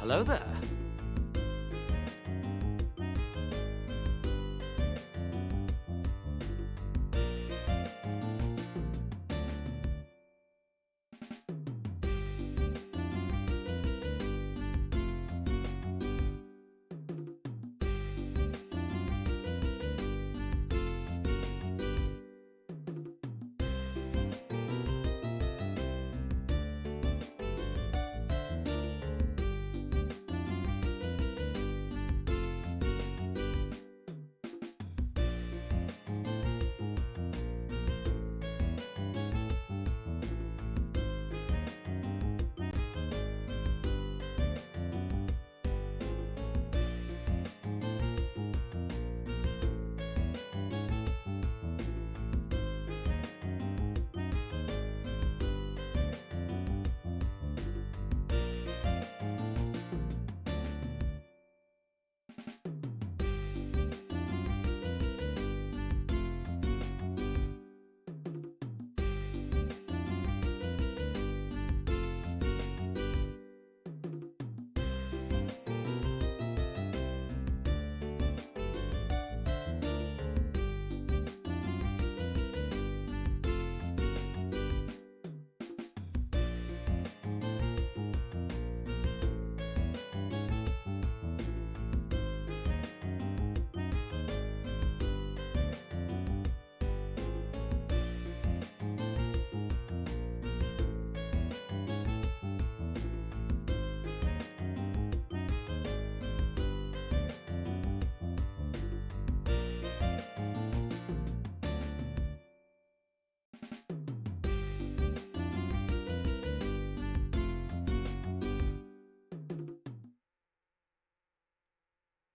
Hello there.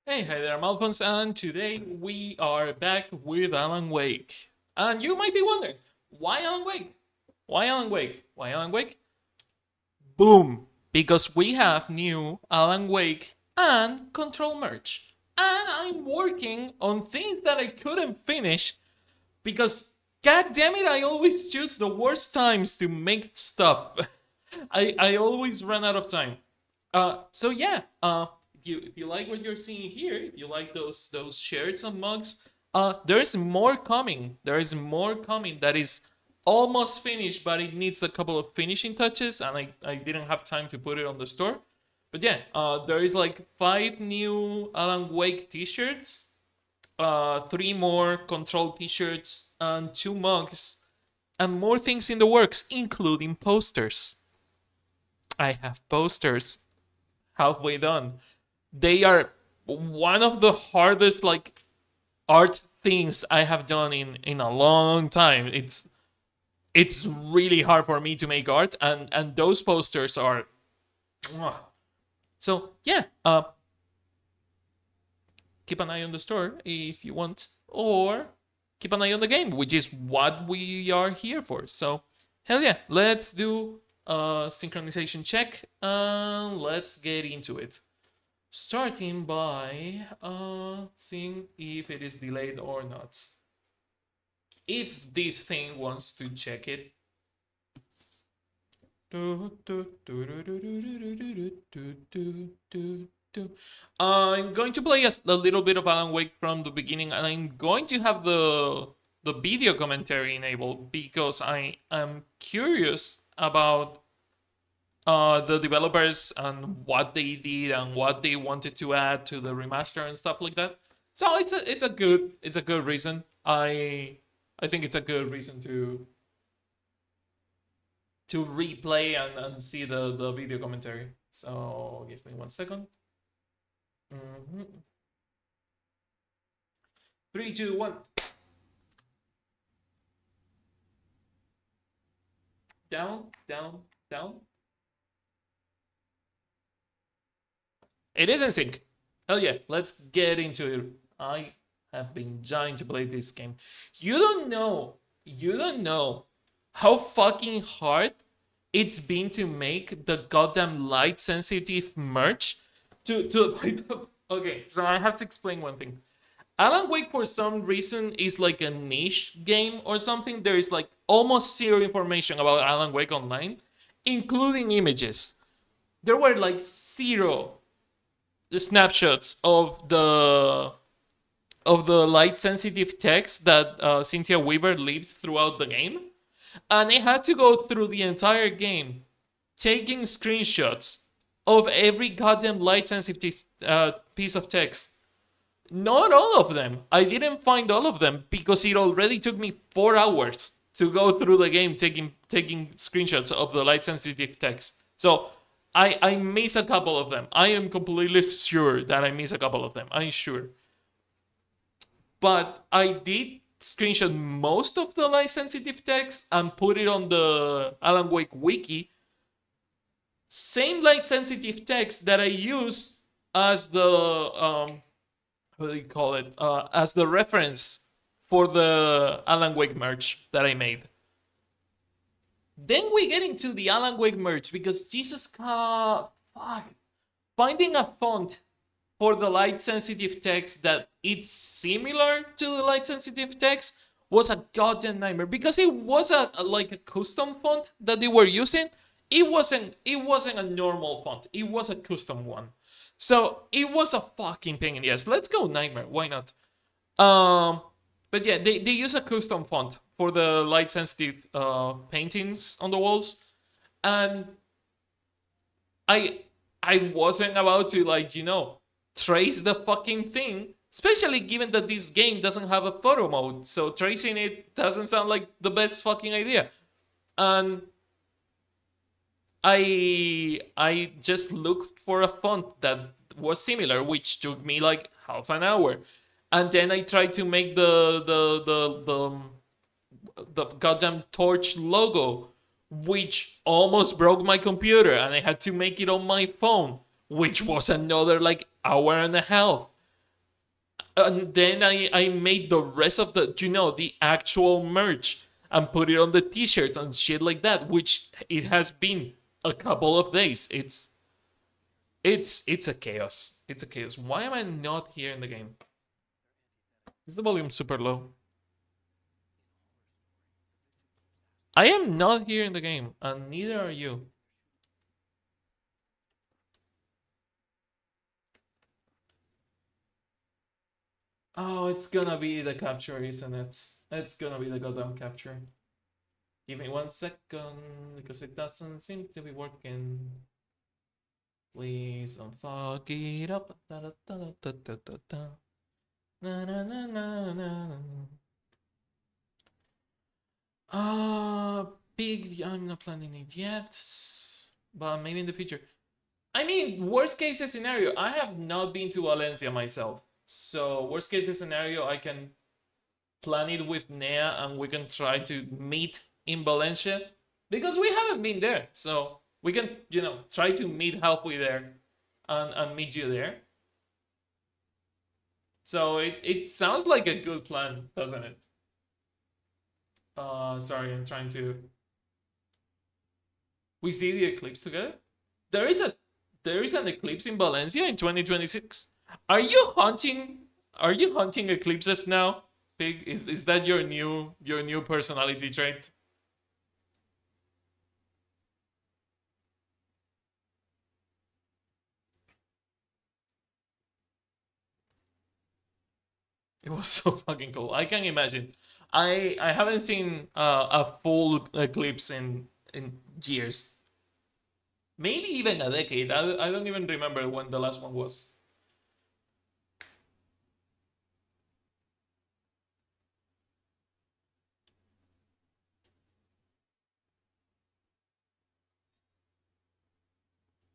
Hey, hi there, I'm Alphonse, and today we are back with Alan Wake. And you might be wondering, why Alan Wake? Why Alan Wake? Why Alan Wake? Boom! Because we have new Alan Wake and Control merch. And I'm working on things that I couldn't finish because, god damn it, I always choose the worst times to make stuff. I always run out of time. So yeah, if you like what you're seeing here, if you like those shirts and mugs, there's more coming. There is more coming that is almost finished, but it needs a couple of finishing touches, and I didn't have time to put it on the store. But yeah, there is like 5 new Alan Wake T-shirts, 3 more Control T-shirts, and 2 mugs, and more things in the works, including posters. I have posters halfway done. They are one of the hardest like art things I have done in a long time. It's really hard for me to make art, and those posters are so yeah. Keep an eye on the store if you want, or keep an eye on the game, which is what we are here for. So hell yeah, let's do a synchronization check and let's get into it. Starting by seeing if it is delayed or not. If this thing wants to check it. I'm going to play a little bit of Alan Wake from the beginning, and I'm going to have the video commentary enabled because I am curious about the developers and what they did and what they wanted to add to the remaster and stuff like that. So it's a good reason. I think it's a good reason to replay and see the video commentary. So give me 1 second. Mm-hmm. 3, 2, 1. Down, down, down. It is in sync. Hell yeah, let's get into it. I have been dying to play this game. You don't know how fucking hard it's been to make the goddamn light sensitive merch to the point of. Okay, so I have to explain one thing. Alan Wake, for some reason, is like a niche game or something. There is like almost zero information about Alan Wake online, including images. There were like zero snapshots of the light sensitive text that Cynthia Weaver leaves throughout the game, and I had to go through the entire game taking screenshots of every goddamn light sensitive piece of text. Not all of them. I didn't find all of them because it already took me 4 hours to go through the game taking screenshots of the light sensitive text. So I miss a couple of them. I am completely sure that I miss a couple of them. I'm sure. But I did screenshot most of the light sensitive text and put it on the Alan Wake wiki. Same light sensitive text that I use as the what do you call it? As the reference for the Alan Wake merch that I made. Then we get into the Alan Wake merch because Jesus, fuck, finding a font for the light sensitive text that it's similar to the light sensitive text was a goddamn nightmare because it was like a custom font that they were using. It wasn't a normal font. It was a custom one. So it was a fucking pain in the ass. Let's go nightmare. Why not? Um, but yeah, they use a custom font for the light sensitive paintings on the walls, and I I wasn't about to trace the fucking thing, especially given that this game doesn't have a photo mode, so tracing it doesn't sound like the best fucking idea. And I just looked for a font that was similar, which took me like half an hour, and then I tried to make the goddamn torch logo, which almost broke my computer, and I had to make it on my phone, which was another like hour and a half. And then I made the rest of the actual merch and put it on the t-shirts and shit like that, which it has been a couple of days. It's a chaos. It's a chaos. Why am I not here in the game? Is the volume super low? I am not here in the game, and neither are you. Oh, it's gonna be the capture, isn't it? It's gonna be the goddamn capture. Give me 1 second, because it doesn't seem to be working. Please don't fuck it up. Da, da, da, da, da, da, da. Na, na, na, na, na. Big, I'm not planning it yet, but maybe in the future. I mean, worst case scenario, I have not been to Valencia myself. So, worst case scenario, I can plan it with Nea and we can try to meet in Valencia because we haven't been there. So, we can, try to meet halfway there and meet you there. So, it sounds like a good plan, doesn't it? Sorry, I'm trying to. We see the eclipse together. There is a there is an eclipse in Valencia in 2026. Are you hunting? Are you hunting eclipses now, Pig? Is that your new personality trait? It was so fucking cool. I can imagine. I haven't seen a full eclipse in years. Maybe even a decade. I don't even remember when the last one was.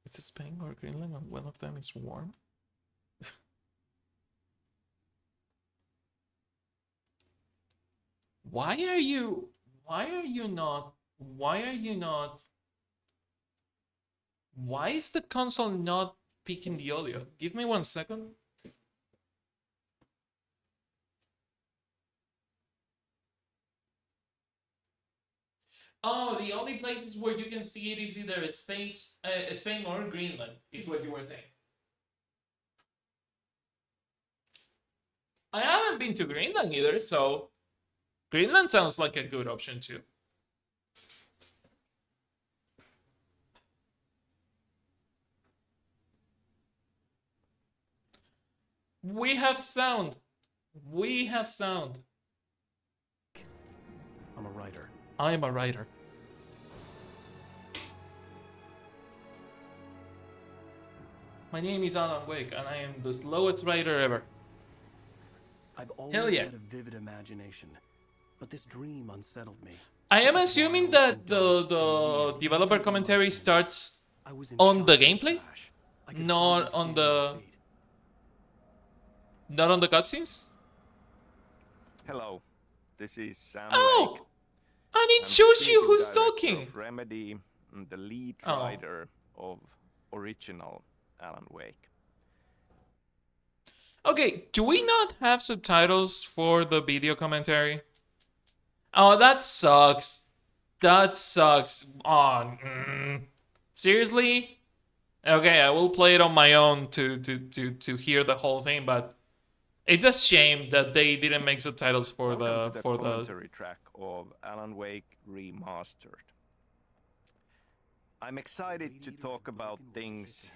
Is it Spain or Greenland and one of them is warm? Why are you why are you not why is the console not picking the audio? Give me 1 second. Oh, the only places where you can see it is either Spain or Greenland, is what you were saying. I haven't been to Greenland either, so Greenland sounds like a good option too. We have sound. We have sound. I'm a writer. I am a writer. My name is Alan Wake, and I am the slowest writer ever. I've Hell always yeah. had a vivid imagination, but this dream unsettled me. I am It was assuming wild that and the dark and weird, developer every commentary emotion. starts I was in on the shock and gameplay, crash. I could not hardly on stand the my feet. not on the cutscenes. Hello, this is Sam Lake. Oh, and it I'm shows you creative who's director talking. of Remedy and the lead Oh. writer of original Alan Wake. Okay, do we not have subtitles for the video commentary? Oh, that sucks. That sucks. Oh, seriously? Okay, I will play it on my own to hear the whole thing, but it's a shame that they didn't make subtitles for Welcome to the commentary track of Alan Wake Remastered. I'm excited to talk about things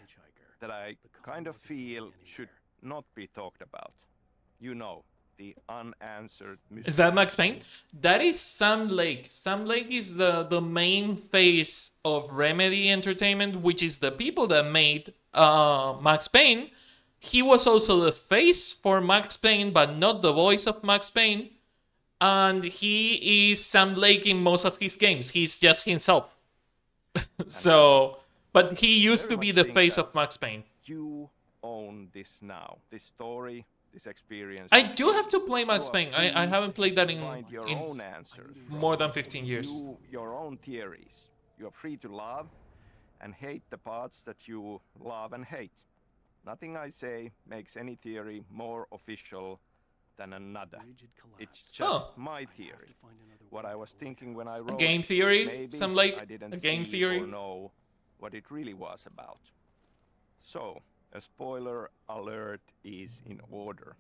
that I kind of feel should not be talked about. You know, the unanswered mystery. Is that Max Payne? That is Sam Lake. Sam Lake is the main face of Remedy Entertainment, which is the people that made Max Payne. He was also the face for Max Payne, but not the voice of Max Payne. And he is Sam Lake in most of his games. He's just himself. So, but he used to Very be much the think face that of Max Payne. You own this now, this story, this experience. I this do game. have to play You Max are Payne. free I haven't played that to find your in own answers. more than 15 years. Your own theories. You are free to love and hate the parts that you love and hate. Nothing I say makes any theory more official than another. It's just Oh. my theory. What I was thinking when I A wrote game theory, maybe Sam Lake? I didn't A game see theory? or know what it really was about. So, a spoiler alert is in order.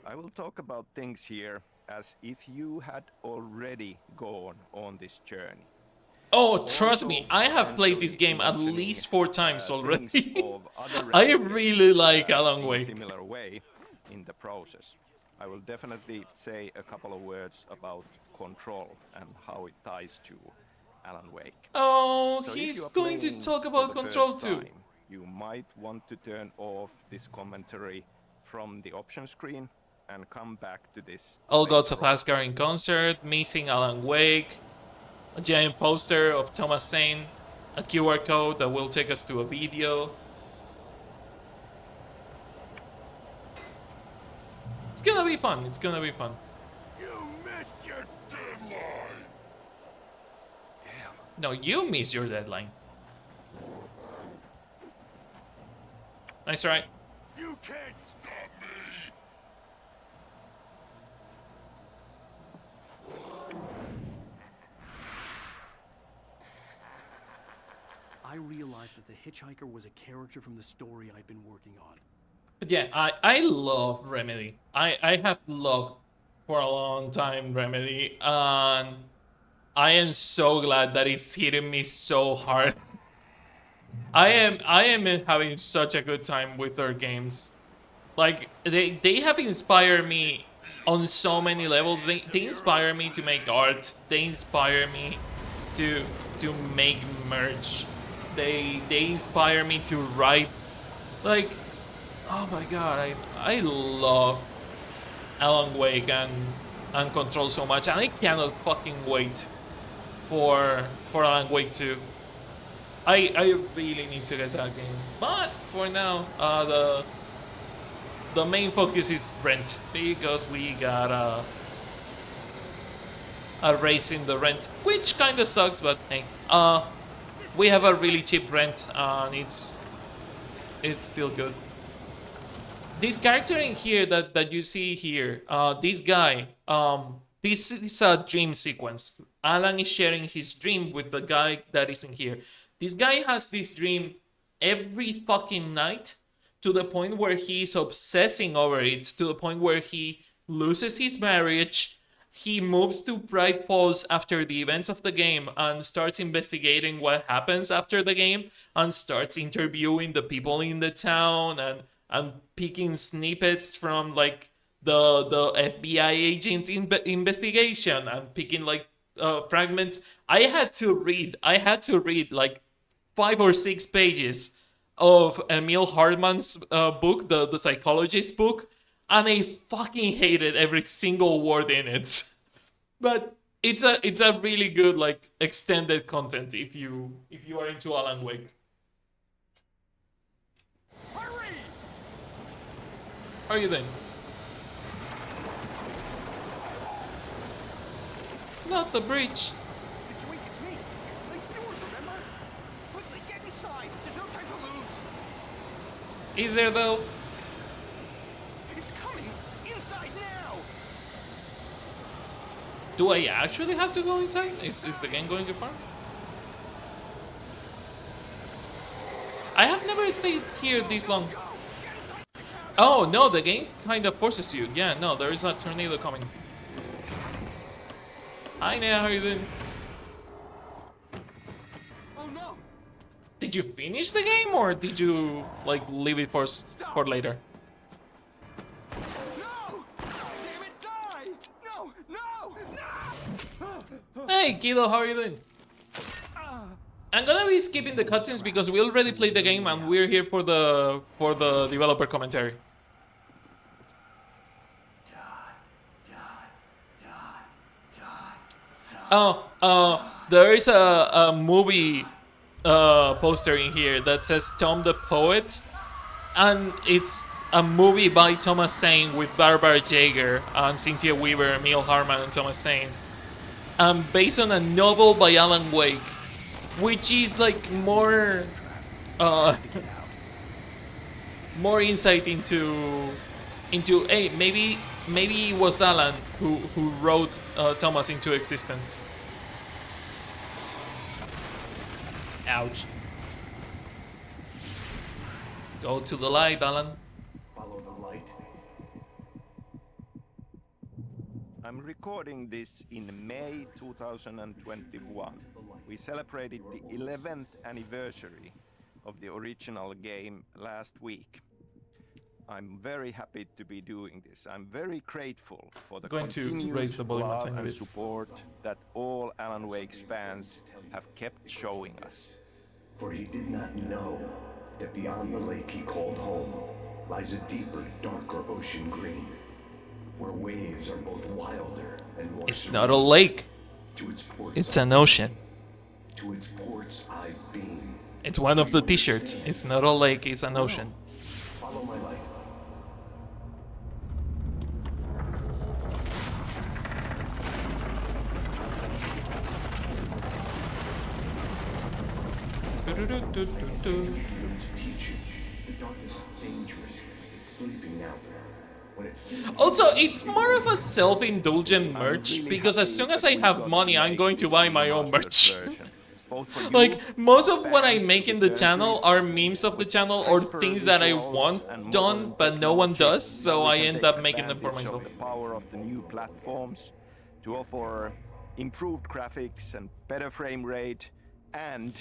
I will talk about things here as if you had already gone on this journey. Oh, trust me, Also, I have played this potentially game at mentioning, least 4 times already. things of other I Remedy really games, like Alan in a Wake. similar way in the process. I will definitely say a couple of words about Control and how it ties to Alan Wake. Oh, So if he's you are going to playing talk for about the Control first too. time, you might want to turn off this commentary from the option screen and come back to this. All Gods of later on. Asgard in concert, missing Alan Wake, a giant poster of Thomas Zane, a QR code that will take us to a video. It's gonna be fun. It's gonna be fun. You missed your deadline! No, you missed your deadline. Nice try. You can't stop me! I realized that the hitchhiker was a character from the story I'd been working on. But yeah, I love Remedy. I have loved for a long time Remedy, and I am so glad that it's hitting me so hard. I am having such a good time with their games. Like they have inspired me on so many levels. They inspire me to make art. They inspire me to make merch. They inspire me to write. Like, oh my god, I love Alan Wake and Control so much, and I cannot fucking wait for Alan Wake 2. I really need to get that game. But for now, the main focus is rent, because we got a raise in the rent, which kind of sucks, but hey, we have a really cheap rent, and it's still good. This character in here that you see here, this guy, this is a dream sequence. Alan is sharing his dream with the guy that is in here. This guy has this dream every fucking night, to the point where he is obsessing over it, to the point where he loses his marriage. He moves to Bright Falls after the events of the game and starts investigating what happens after the game, and starts interviewing the people in the town and picking snippets from like the FBI agent investigation and picking like fragments. I had to read like 5 or 6 pages of Emil Hartman's book, the psychologist book, and I fucking hated every single word in it. But it's a really good like extended content if you are into Alan Wake. Hurry! How are you doing? Not the bridge. Mr. Wake, it's me. Play steward, remember? Quickly, get inside. There's no time to lose. Is there though? It's coming. Inside now. Do I actually have to go inside? Is the game going too far? I have never stayed here this long. Oh no, the game kind of forces you. Yeah, no, there is a tornado coming. Hi Nea, how are you doing? Oh no! Did you finish the game or did you like leave it for later? No! Damn it, die! No! No! No! Hey Kido, how are you doing? I'm gonna be skipping the cutscenes because we already played the game and we're here for the developer commentary. There is a movie poster in here that says Tom the Poet, and it's a movie by Thomas Zane with Barbara Jaeger and Cynthia Weaver, Emil Harman, and Thomas Zane, and based on a novel by Alan Wake, which is like more insight into hey, maybe it was Alan who wrote Thomas into existence. Ouch. Go to the light, Alan. Follow the light. I'm recording this in May 2021. We celebrated the 11th anniversary of the original game last week. I'm very happy to be doing this. I'm very grateful for the Going to continued raise the volume a love tiny and bit. support that all Alan Wake's fans have kept showing us. For he did not know that beyond the lake he called home lies a deeper, darker ocean green, where waves are both wilder and more It's serene. not a lake. To its ports, It's an ocean. to its ports I beam. It's one of the t-shirts. It's not a lake, it's an ocean. Follow my light. To teach you the darkness is dangerous. It's sleeping now. When it Also, it's more of a self-indulgent merch because as soon as I have money, I'm going to buy my own merch. Like, most of what I make in the channel are memes of the channel or things that I want done, but no one does, so I end up making them for myself. The power of the new platforms to offer improved graphics and better frame rate and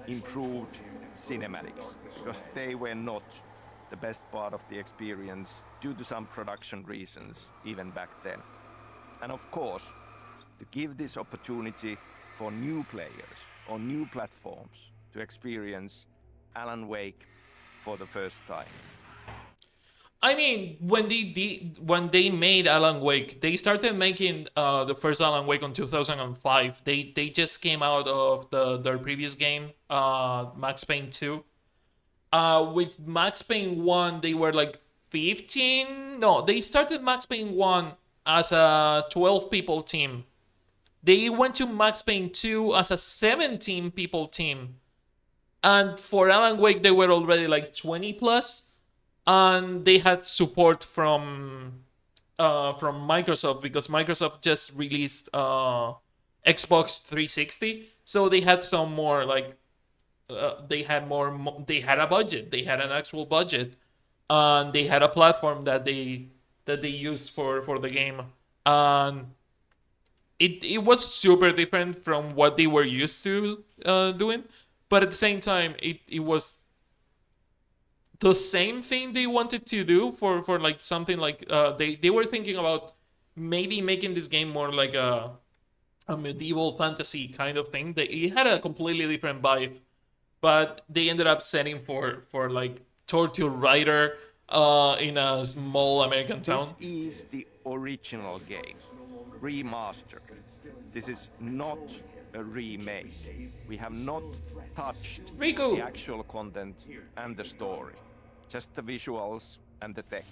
improved cinematics, because they were not the best part of the experience due to some production reasons even back then. And of course, to give this opportunity for new players on new platforms to experience Alan Wake for the first time. I mean, when they made Alan Wake, they started making the first Alan Wake in 2005. They just came out of their previous game, Max Payne 2. With Max Payne 1, they were like 15. No, they started Max Payne 1 as a 12 people team. They went to Max Payne 2 as a 17 people team. And for Alan Wake, they were already like 20 plus. And they had support from Microsoft because Microsoft just released Xbox 360. So they had some more like they had a budget. They had an actual budget, and they had a platform that they used for the game. And it was super different from what they were used to doing, but at the same time, it was the same thing they wanted to do for like something like they were thinking about maybe making this game more like a medieval fantasy kind of thing. It had a completely different vibe, but they ended up setting for like torture rider in a small American town. This is the original game, remastered. This is not a remake. We have not touched Riku! the actual content and the story, just the visuals and the tech.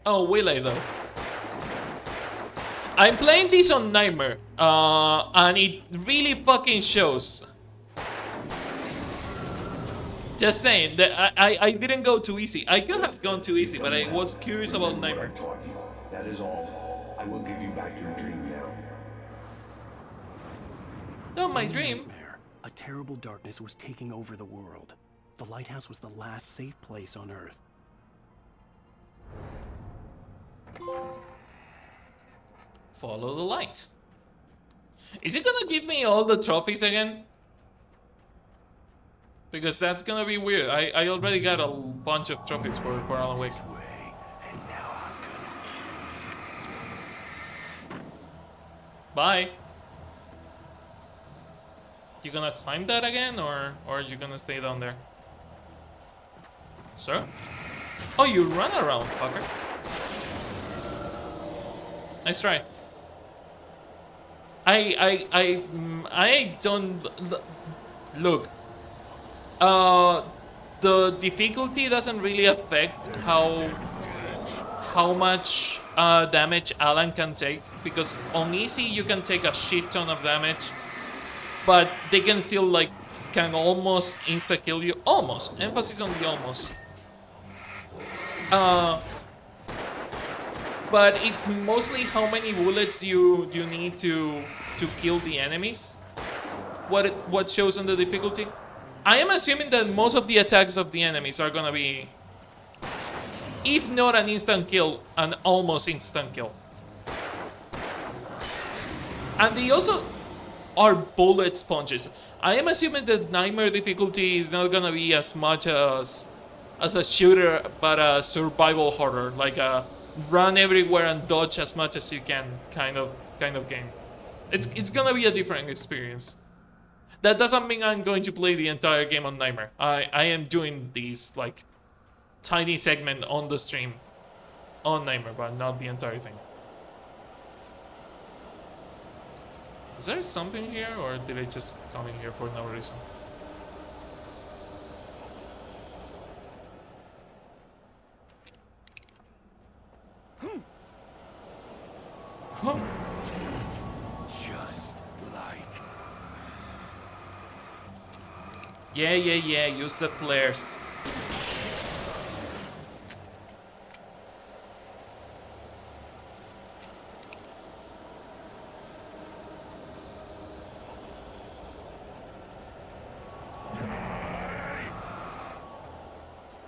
Oh, will I though? I'm playing this on Nightmare, and it really fucking shows. Just saying that I didn't go too easy. I could have gone too easy, but I was curious about What I Nightmare. taught you. That is all. I will give you back your dream now. Oh, my dream. Nightmare. A terrible darkness was taking over the world. The lighthouse was the last safe place on Earth. Follow the light. Is it gonna give me all the trophies again? Because that's gonna be weird. I already got a bunch of trophies for Alan Wake. Bye. You gonna climb that again, or are you gonna stay down there? Sir? Oh, you run around, fucker. Nice try. I don't look. The difficulty doesn't really affect how much damage Alan can take, because on easy you can take a shit ton of damage, but they can still like can almost insta kill you. Almost. Emphasis on the almost. But it's mostly how many bullets you need to kill the enemies. What shows on the difficulty. I am assuming that most of the attacks of the enemies are gonna be, if not an instant kill, an almost instant kill. And they also are bullet sponges. I am assuming that Nightmare difficulty is not gonna be as much as a shooter, but a survival horror, like a run everywhere and dodge as much as you can kind of game. It's gonna be a different experience. That doesn't mean I'm going to play the entire game on Nightmare. I am doing these like tiny segment on the stream on Nightmare, but not the entire thing. Is there something here, or did I just come in here for no reason? Huh? Just like. Yeah, use the flares.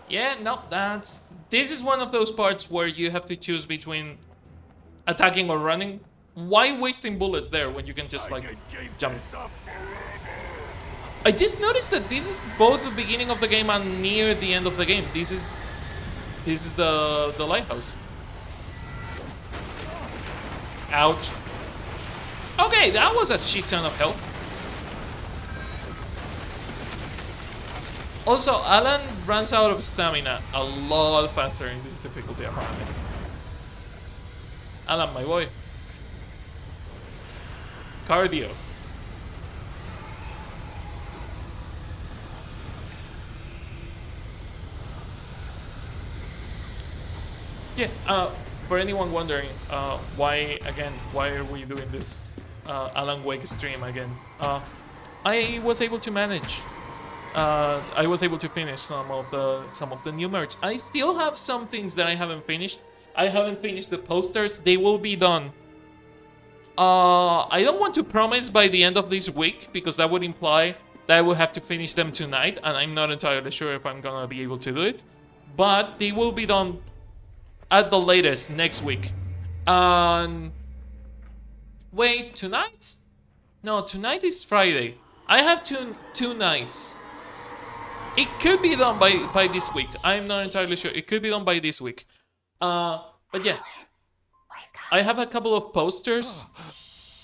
Yeah, no, this is one of those parts where you have to choose between attacking or running. Why wasting bullets there when you can just like jump? I just noticed that this is both the beginning of the game and near the end of the game. This is the lighthouse. Ouch. Okay, that was a shit ton of health. Also, Alan runs out of stamina a lot faster in this difficulty, apparently. Alan, my boy. Cardio. Yeah, for anyone wondering, why are we doing this Alan Wake stream again? I was able to manage. I was able to finish some of the new merch. I still have some things that I haven't finished. I haven't finished the posters. They will be done. I don't want to promise by the end of this week, because that would imply that I will have to finish them tonight, and I'm not entirely sure if I'm gonna be able to do it. But they will be done at the latest next week. Wait, tonight? No, tonight is Friday. I have two nights. It could be done by this week. I'm not entirely sure. It could be done by this week. But yeah, I have a couple of posters,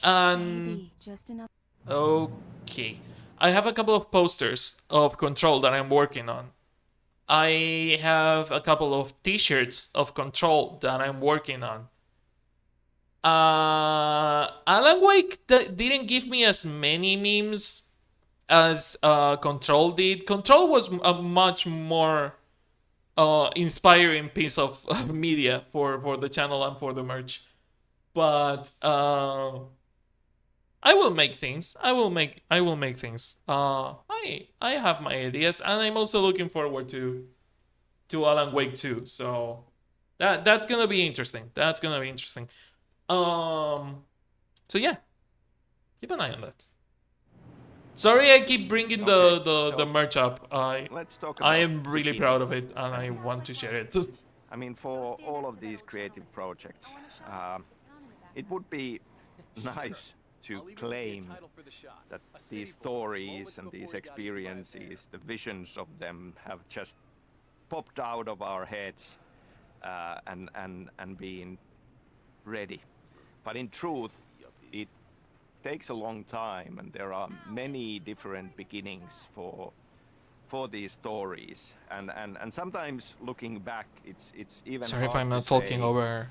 and Maybe just enough. okay, I have a couple of posters of Control that I'm working on. I have a couple of T-shirts of Control that I'm working on. Alan Wake didn't give me as many memes as Control did. Control was a much more inspiring piece of media for the channel and for the merch. But I will make things. I will make things. I have my ideas, and I'm also looking forward to Alan Wake 2. So that's gonna be interesting. That's gonna be interesting. So yeah, keep an eye on that. Sorry, I keep bringing the merch up. Let's talk I about am really beginnings. proud of it, and I want to share it. I mean, for all of these creative projects, it would be nice to claim that these stories and these experiences, the visions of them, have just popped out of our heads and been ready. But in truth, it takes a long time, and there are many different beginnings for these stories. And sometimes looking back, it's even Sorry if hard I'm to not talking say over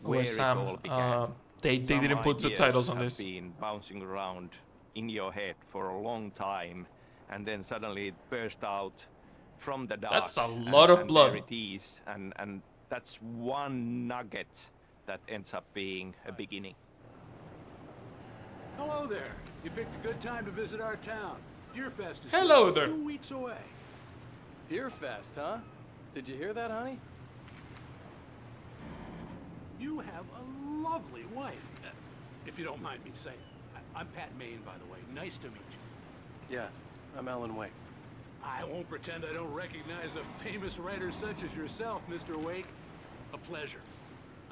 where it Sam. all began. They Some didn't put ideas subtitles on have this. been bouncing around in your head for a long time, and then suddenly it burst out from the dark. That's a lot of and blood. There it is, and that's one nugget that ends up being a beginning. Hello there. You picked a good time to visit our town. Deerfest is Hello just there. 2 weeks away. Deerfest, huh? Did you hear that, honey? You have a lovely wife, if you don't mind me saying. I'm Pat Maine, by the way. Nice to meet you. Yeah, I'm Alan Wake. I won't pretend I don't recognize a famous writer such as yourself, Mr. Wake. A pleasure.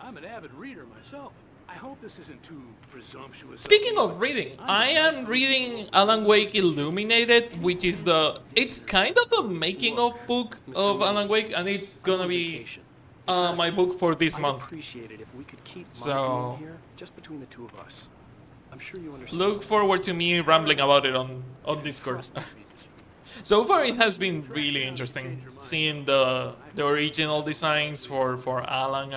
I'm an avid reader myself. I hope this isn't too presumptuous. Speaking of reading, I am reading Alan Wake Illuminated, which is it's kind of a making of book of Alan Wake, and it's gonna be my book for this I'd month. appreciate it if we could keep So- my being here just between the two of us. I'm sure you understand. Look forward to me rambling about it on Discord. Trust me, Beavis. So far, it has been really interesting seeing the original designs for Alan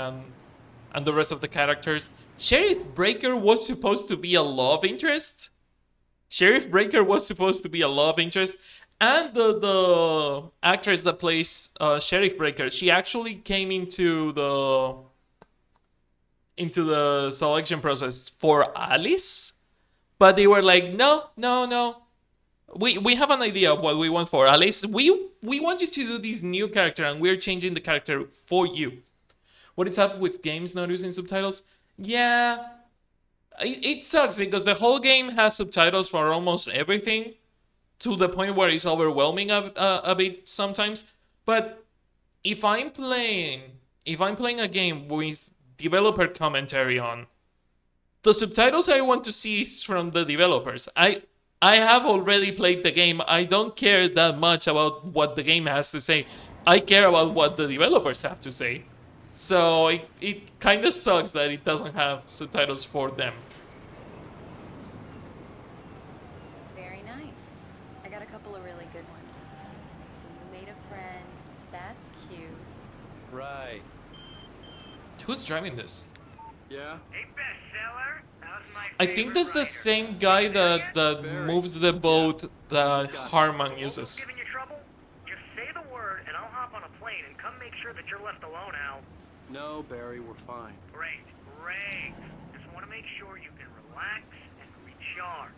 and the rest of the characters. Sheriff Breaker was supposed to be a love interest. Sheriff Breaker was supposed to be a love interest, and the actress that plays Sheriff Breaker, she actually came into the selection process for Alice, but they were like, no. We have an idea of what we want for Alice. We want you to do this new character, and we're changing the character for you. What is up with games not using subtitles? Yeah, it sucks because the whole game has subtitles for almost everything, to the point where it's overwhelming a bit sometimes. But if I'm playing a game with developer commentary on, the subtitles I want to see is from the developers. I have already played the game. I don't care that much about what the game has to say. I care about what the developers have to say. So it kind of sucks that it doesn't have subtitles for them. Very nice. I got a couple of really good ones. So you made a friend. That's cute. Right. Who's driving this? Yeah? Hey, bestseller. How's my I think that's the same guy that moves the boat that Harman uses. Giving you trouble? Just say the word and I'll hop on a plane and come make sure that you're left alone, Al. No, Barry, we're fine. Great. Just want to make sure you can relax and recharge.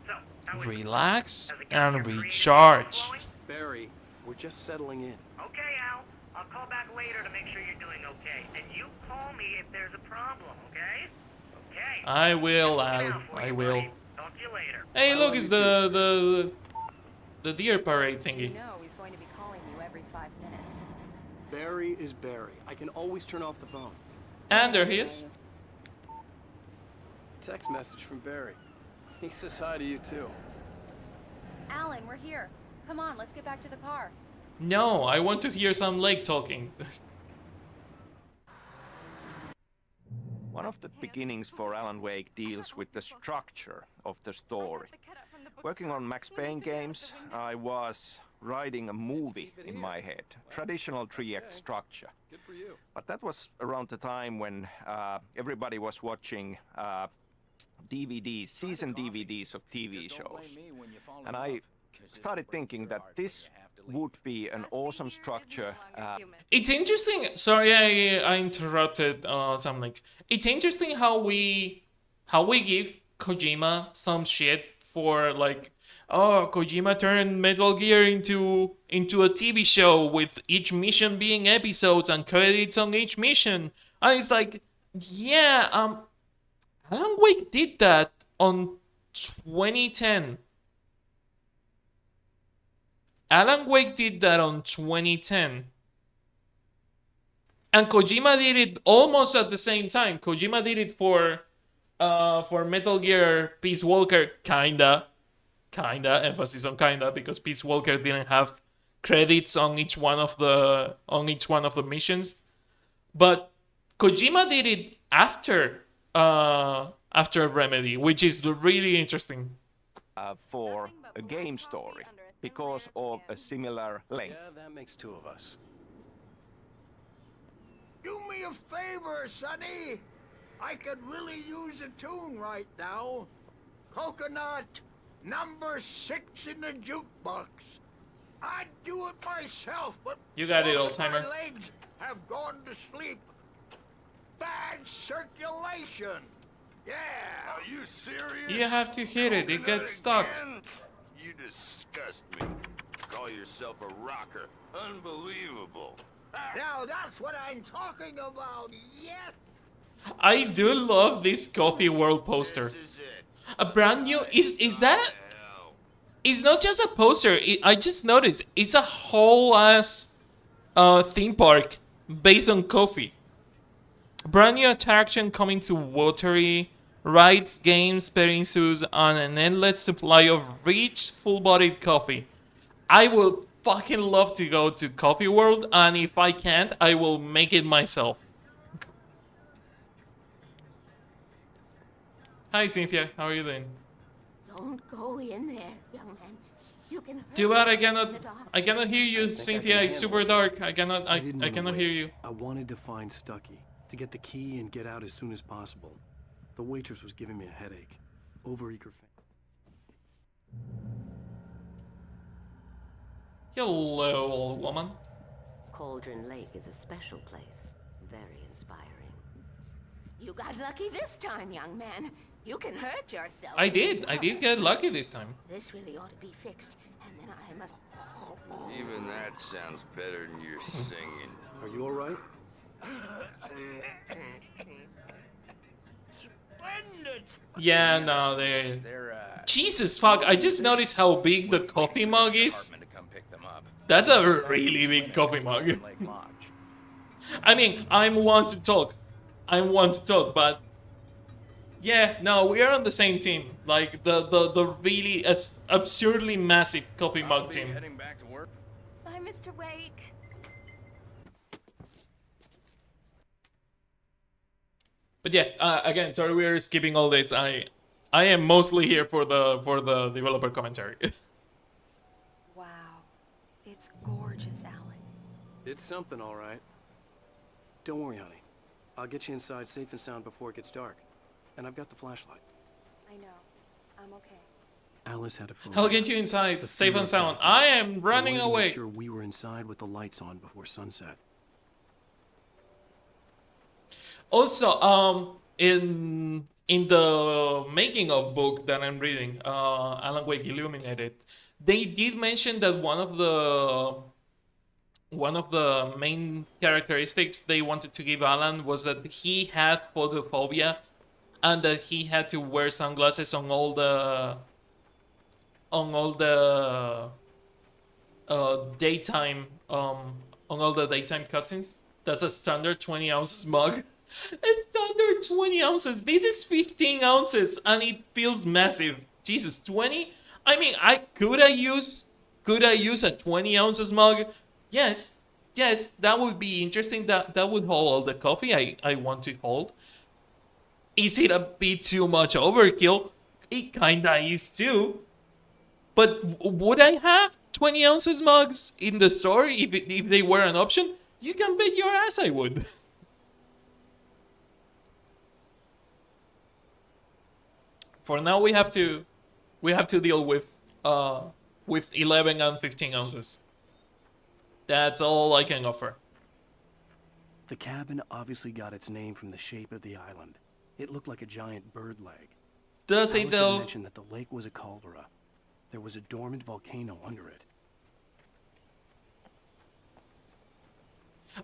So, how is it? Relax Has it got and your creative recharge. flowing? Barry, we're just settling in. Okay, Al. I'll call back later to make sure you're doing okay. And you call me if there's a problem, okay? Okay. I will, Look Al. out for I you, will. buddy. Talk to you later. Hey, look, it's the deer parade You thingy. know he's going to be calling you every 5 minutes. Barry is Barry. I can always turn off the phone. And there he is. Text message from Barry. He says hi to you, too. Alan, we're here. Come on, let's get back to the car. No, I want to hear some Lake talking. One of the beginnings for Alan Wake deals with the structure of the story. Working on Max Payne games, I was writing a movie in my head, traditional 3-act structure. Good for you. But that was around the time when everybody was watching DVDs, season DVDs of TV shows. And I started thinking that this would be an awesome structure. It's interesting. Sorry, I interrupted something. It's interesting how we give Kojima some shit for like, oh, Kojima turned Metal Gear into a TV show with each mission being episodes and credits on each mission. And it's like, yeah, Alan Wake did that on 2010. Alan Wake did that on 2010. And Kojima did it almost at the same time. Kojima did it for Metal Gear Peace Walker, kinda, emphasis on kinda, because Peace Walker didn't have credits on each one of the missions. But Kojima did it after Remedy, which is really interesting. For a game story because of a similar length. Yeah, that makes two of us. Do me a favor, Sonny. I could really use a tune right now. Coconut, number 6 in the jukebox. I'd do it myself, but You got it, both old of timer. my legs have gone to sleep. Bad circulation. Yeah. Are you serious? You have to hit it. It gets stuck. Again? You disgust me. Call yourself a rocker. Unbelievable. Now that's what I'm talking about. Yes. I do love this Coffee World poster. This is it. A brand new is that? Hell. It's not just a poster. I just noticed it's a whole ass theme park based on coffee. Brand new attraction coming to Watery. Rides, games, petting zoos, and an endless supply of rich, full-bodied coffee. I will fucking love to go to Coffee World, and if I can't, I will make it myself. Hi, Cynthia. How are you doing? Don't go in there, young man. You can hurt Too bad I yourself in the dark. cannot hear you, Cynthia. It's super dark. I didn't I wanna cannot wait. hear you. I wanted to find Stucky, to get the key and get out as soon as possible. The waitress was giving me a headache. Overeager fan. Hello, old woman. Cauldron Lake is a special place. Very inspiring. You got lucky this time, young man. You can hurt yourself. I did get lucky this time. This really ought to be fixed, and then I must. Even that sounds better than your singing. Are you all right? Splendid. Yeah, no, they. They're Jesus fuck! I just noticed how big the coffee mug is. to come pick them up. That's a really big coffee mug. Lake Lodge. I mean, I'm one to talk, but yeah, no, we are on the same team. Like the really absurdly massive coffee I'll mug be team. heading back to work. Bye, Mr. Wake. But yeah, again, sorry we're skipping all this. I am mostly here for the developer commentary. Wow. It's gorgeous, Alan. It's something, all right. Don't worry, honey. I'll get you inside safe and sound before it gets dark. And I've got the flashlight. I know. I'm okay. Alice had a phone. I'll get you inside, The safe fear and of sound. darkness. I am I running wanted to away. make sure we were inside with the lights on before sunset. Also, in the making of book that I'm reading, Alan Wake Illuminated, they did mention that one of the main characteristics they wanted to give Alan was that he had photophobia, and that he had to wear sunglasses on all the daytime cutscenes. That's a standard 20 ounces mug. A standard 20 ounces. This is 15 ounces and it feels massive. Jesus, 20? I mean, I could have used Could I use a 20-ounce mug? Yes, yes, that would be interesting. That would hold all the coffee I want to hold. Is it a bit too much overkill? It kinda is too. But would I have 20 ounces mugs in the store if they were an option? You can bet your ass I would. For now, we have to deal with 11 and 15 ounces. That's all I can offer. The cabin obviously got its name from the shape of the island. It looked like a giant bird leg. Does it Alice had though? mentioned that the lake was a caldera. There was a dormant volcano under it.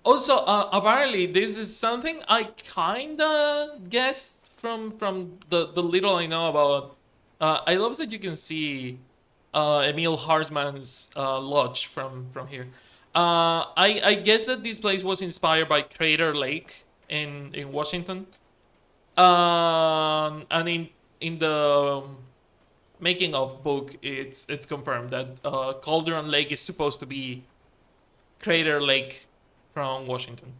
Also, apparently, this is something I kinda guessed from the little I know about. I love that you can see Emil Harzman's lodge from here. I guess that this place was inspired by Crater Lake in Washington. And in the making of book, it's confirmed that Calderon Lake is supposed to be Crater Lake from Washington.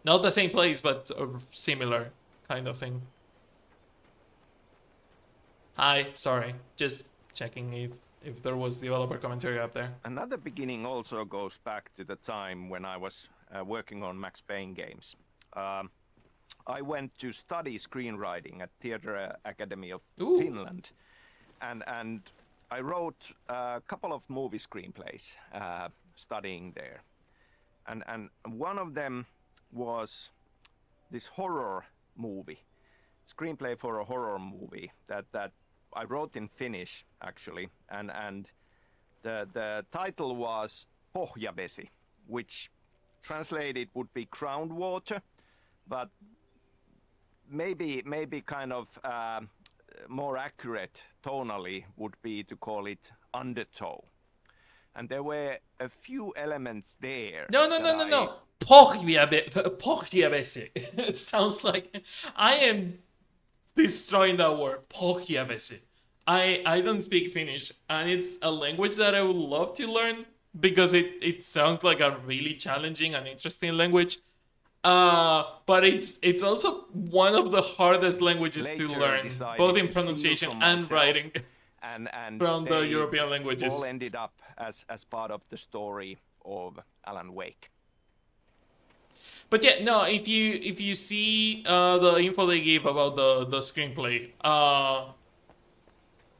Not the same place, but a similar kind of thing. Hi, sorry, just checking if there was developer commentary up there. Another beginning also goes back to the time when I was working on Max Payne games. I went to study screenwriting at Theatre Academy of Finland, and I wrote a couple of movie screenplays studying there, and one of them was this horror movie, screenplay for a horror movie that I wrote in Finnish actually, and the title was Pohjavesi, which translated would be groundwater, but maybe kind of more accurate tonally would be to call it undertow. And there were a few elements there. No. Pohjavesi. It sounds like I am destroying that word. Pohjavesi. I don't speak Finnish, and it's a language that I would love to learn because it sounds like a really challenging and interesting language. But it's also one of the hardest languages to learn, both in pronunciation and writing. And from the European languages. All ended up as part of the story of Alan Wake. But yeah, no. If you see the info they give about the screenplay,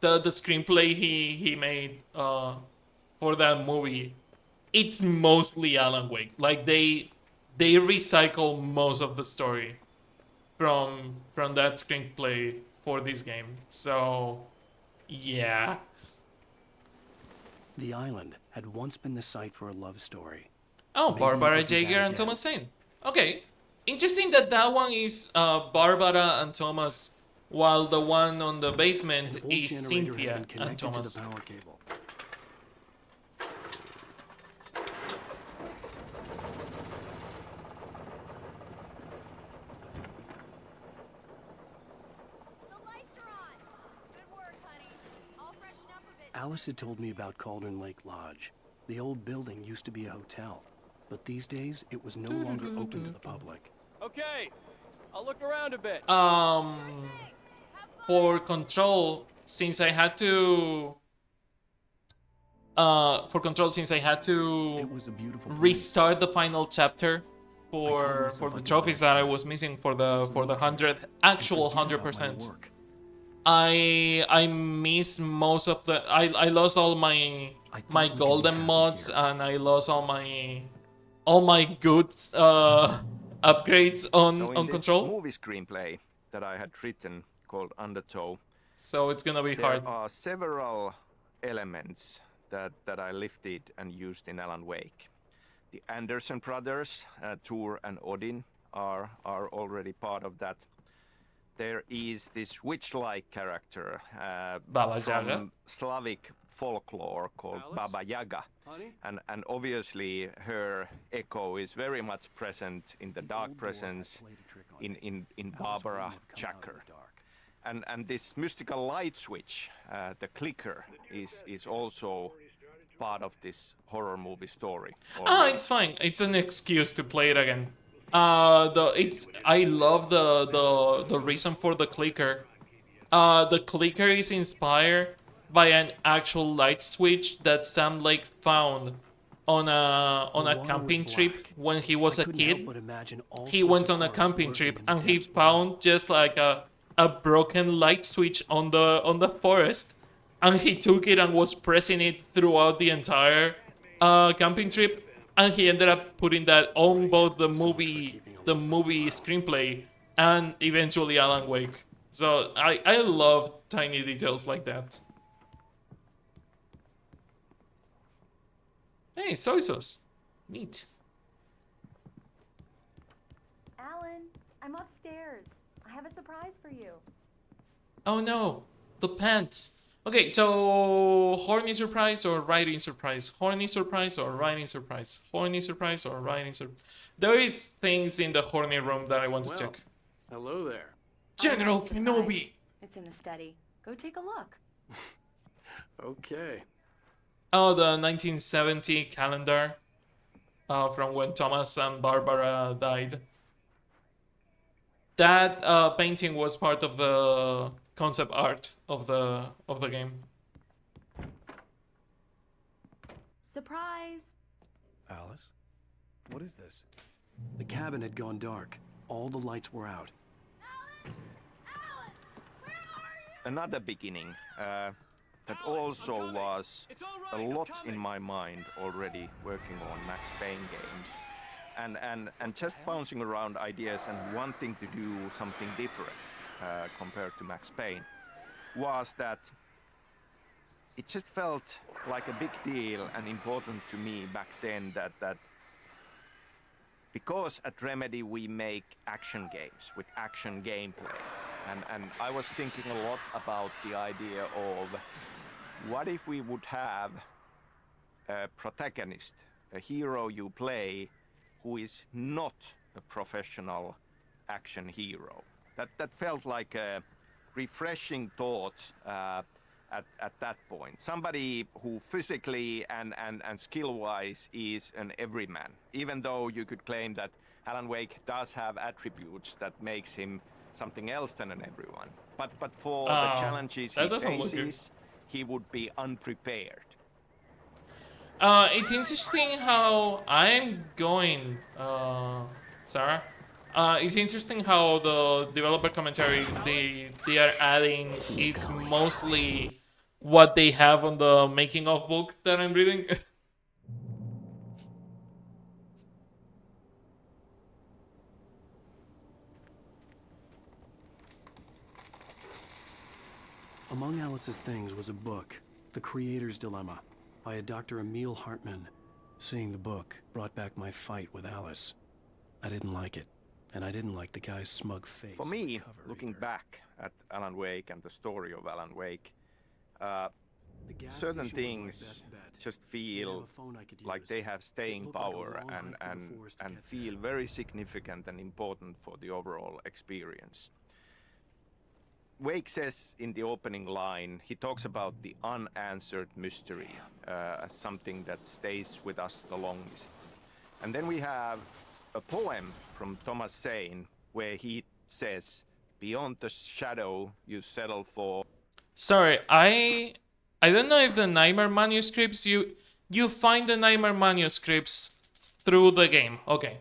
the screenplay he made for that movie, it's mostly Alan Wake. Like they recycle most of the story from that screenplay for this game. So yeah. The island had once been the site for a love story. Oh, Maybe Barbara it would be that Jaeger and again. Thomas Zane. Okay. Interesting that one is Barbara and Thomas, while the one on the basement An old is generator Cynthia had been and connected Thomas. to the power cable. Alice had told me about Cauldron Lake Lodge. The old building used to be a hotel, but these days it was no longer open to the public. Okay, I'll look around a bit. For Control, since I had to It was a beautiful place. restart the final chapter for the trophies that I was missing for the 100th actual 100%. I missed most of the I lost all my golden mods, and I lost all my good upgrades on So in this Control. movie screenplay that I had written called Undertow, So it's gonna be there hard. are several elements that I lifted and used in Alan Wake. The Anderson brothers, Thor and Odin, are already part of that. There is this witch-like character Baba from Yaga. Slavic folklore called Alice? Baba Yaga. Honey? And obviously her echo is very much present in the dark presence in Barbara Chacker. and this mystical light switch, the clicker, is also part of this horror movie story. Ah, it's fine. It's an excuse to play it again. I love the reason for the clicker. The clicker is inspired by an actual light switch that Sam Lake found on a water camping was trip black. when he was I a couldn't help kid. but imagine all He sorts went of on a horrors camping lurking trip in the and he depths below. found just like a broken light switch on the forest, and he took it and was pressing it throughout the entire camping trip, and he ended up putting that on both the movie screenplay and eventually Alan Wake. So I love tiny details like that. Hey, soy sauce. Neat. Alan, I'm upstairs. I have a surprise for you. Oh no, the pants. Okay, so horny surprise or riding surprise? Horny surprise or riding surprise? Horny surprise or riding surprise? There is things in the horny room that I want to Well, check. hello there. General Surprise. Kenobi. It's in the study. Go take a look. Okay. Oh, the 1970 calendar from when Thomas and Barbara died. That painting was part of the concept art of the game. Surprise! Alice? What is this? The cabin had gone dark. All the lights were out. Another beginning that also was a lot in my mind already working on Max Payne games, and just bouncing around ideas and wanting to do something different compared to Max Payne, was that it just felt like a big deal and important to me back then that because at Remedy we make action games with action gameplay, and I was thinking a lot about the idea of what if we would have a protagonist, a hero you play, who is not a professional action hero. That felt like a refreshing thought at that point. Somebody who physically and skill-wise is an everyman, even though you could claim that Alan Wake does have attributes that makes him something else than an everyone. But for the challenges he faces, he would be unprepared. It's interesting how I'm going, Sarah. It's interesting how the developer commentary they are adding is mostly what they have on the making of book that I'm reading. Among Alice's things was a book, The Creator's Dilemma, by a Dr. Emil Hartman. Seeing the book brought back my fight with Alice. I didn't like it, and I didn't like the guy's smug face. For on me, the cover looking either. back at Alan Wake and the story of Alan Wake, The gas certain station was my things best bet. just Didn't feel have a phone I could like use. they have staying It looked like a power long hike through the forest to and get there. feel very significant and important for the overall experience. Wake says in the opening line, he talks about the unanswered mystery as something that stays with us the longest. And then we have a poem from Thomas Zane where he says, "Beyond the shadow you settle for." Sorry, I don't know if the Nightmare manuscripts you find the Nightmare manuscripts through the game. Okay,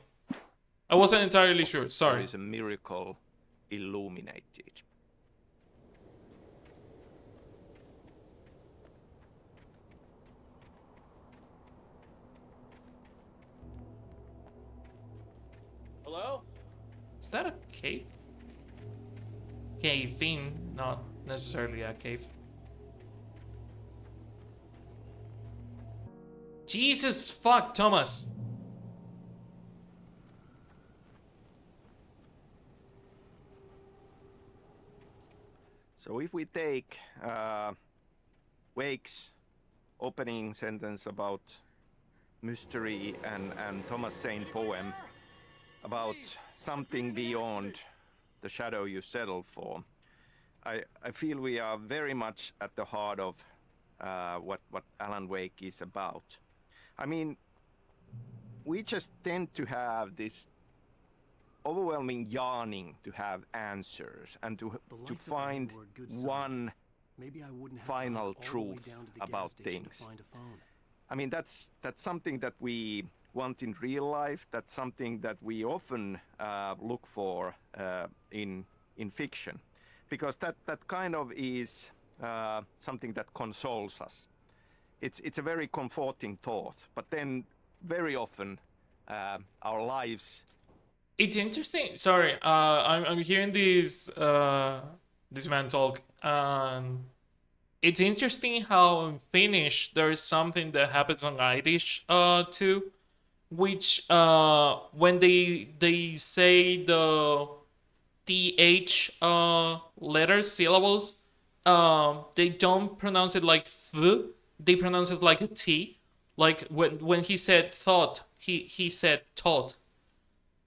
I wasn't entirely sure. There Sorry. is a miracle illuminated. Hello? Is that a cave? Cave in, not necessarily a cave. Jesus fuck, Thomas. So if we take Wake's opening sentence about mystery and Thomas Zane poem about something beyond the shadow you settle for, I feel we are very much at the heart of what Alan Wake is about. I mean, we just tend to have this overwhelming yearning to have answers and to find one Maybe I wouldn't have final to drive all the way truth down to the gas about station to things. find a phone. I mean, that's something that we want in real life. That's something that we often look for in fiction, because that kind of is something that consoles us. It's a very comforting thought, but then very often our lives. It's interesting. Sorry, I'm hearing this man talk, and it's interesting how in Finnish there is something that happens on Irish too, which when they say the th letters, syllables, they don't pronounce it like th, they pronounce it like a t. Like when he said thought, he said taught.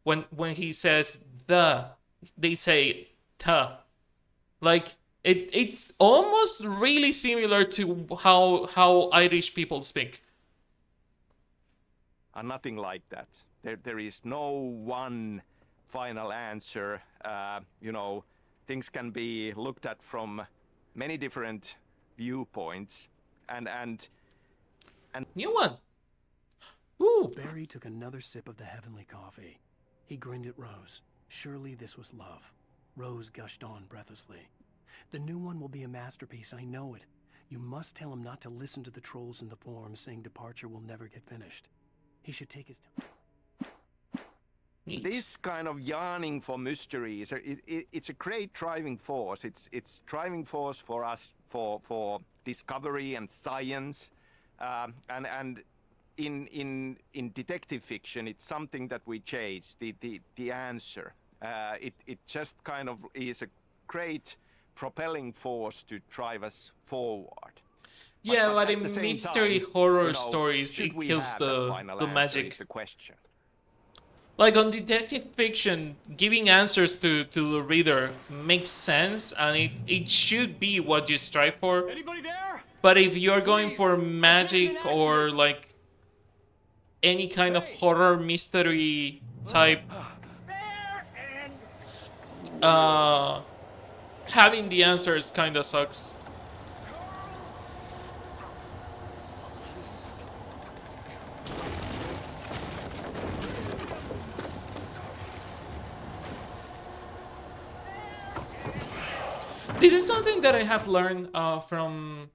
When he says the, they say ta. Like it's almost really similar to how Irish people speak. Nothing like that. There is no one final answer. You know, things can be looked at from many different viewpoints, and new one. Ooh. Barry took another sip of the heavenly coffee. He grinned at Rose. Surely this was love. Rose gushed on breathlessly. The new one will be a masterpiece, I know it. You must tell him not to listen to the trolls in the forums saying Departure will never get finished. He should take his time. This kind of yearning for mystery it's a great driving force. It's driving force for us for discovery and science, and in detective fiction, it's something that we chase, the answer. It just kind of is a great propelling force to drive us forward. Yeah, but in at the same mystery time, horror you know, stories, should it we kills have that final the answer magic. is the question. Like on detective fiction, giving answers to the reader makes sense, and it should be what you strive for. Anybody there? But if you're going for magic or like any kind of horror mystery type, having the answers kind of sucks. This is something that I have learned from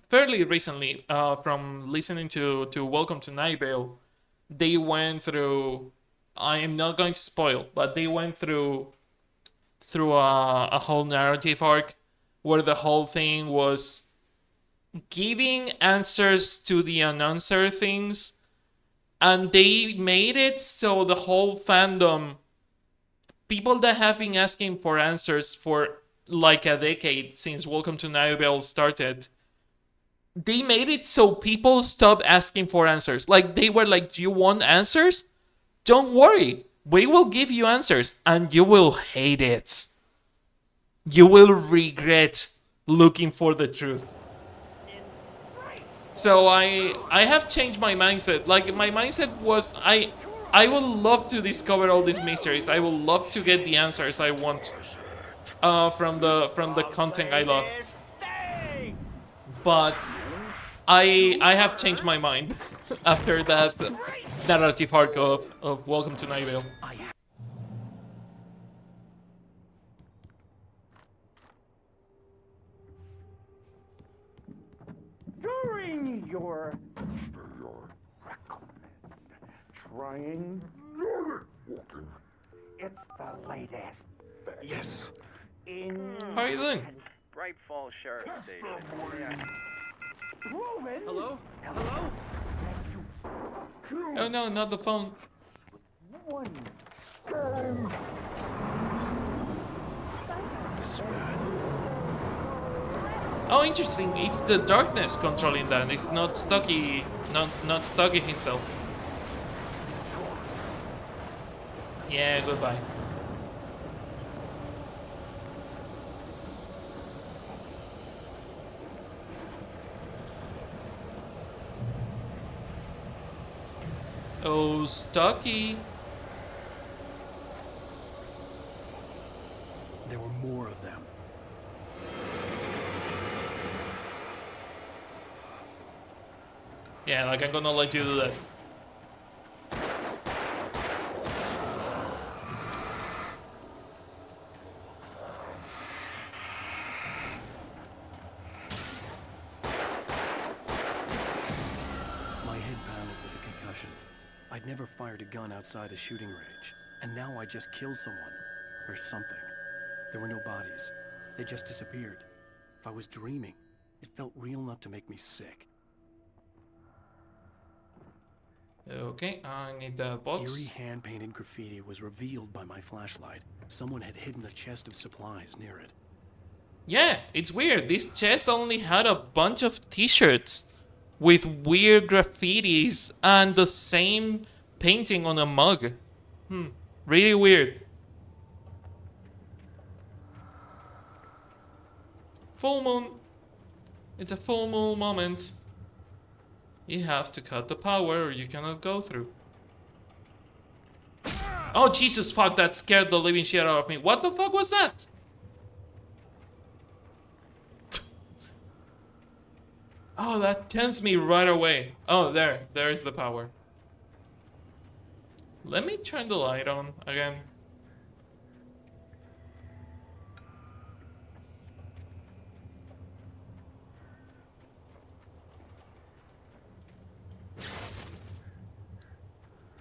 fairly recently from listening to Welcome to Night Vale. They went through, I am not going to spoil, but they went through a whole narrative arc where the whole thing was giving answers to the unanswered things, and they made it so the whole fandom, people that have been asking for answers for like a decade since Welcome to Night Vale started, they made it so people stopped asking for answers. Like they were like, do you want answers? Don't worry, we will give you answers, and you will hate it. You will regret looking for the truth. So I have changed my mindset. Like my mindset was I would love to discover all these mysteries. I would love to get the answers I want from the content I love. But I have changed my mind after that narrative arc of Welcome to Night Vale. During your trying, it's the latest. Yes. How are you doing? Bright Falls Sheriff Station. Hello? Hello? Oh no, not the phone. This is bad. Oh, interesting. It's the darkness controlling that. It's not Stucky, not Stucky himself. Yeah, goodbye. Oh, Stucky. There were more of them. Yeah, like I'm gonna let you do that. My head pounded with a concussion. I'd never fired a gun outside a shooting range, and now I just killed someone. Or something. There were no bodies. They just disappeared. If I was dreaming, it felt real enough to make me sick. Okay, I need that box. Eerie hand-painted graffiti was revealed by my flashlight. Someone had hidden a chest of supplies near it. Yeah, it's weird. This chest only had a bunch of t-shirts with weird graffitis and the same painting on a mug. Really weird. Full moon. It's a full moon moment. You have to cut the power or you cannot go through. Oh, Jesus, fuck, that scared the living shit out of me. What the fuck was that? Oh, that tensed me right away. Oh, there is the power. Let me turn the light on again.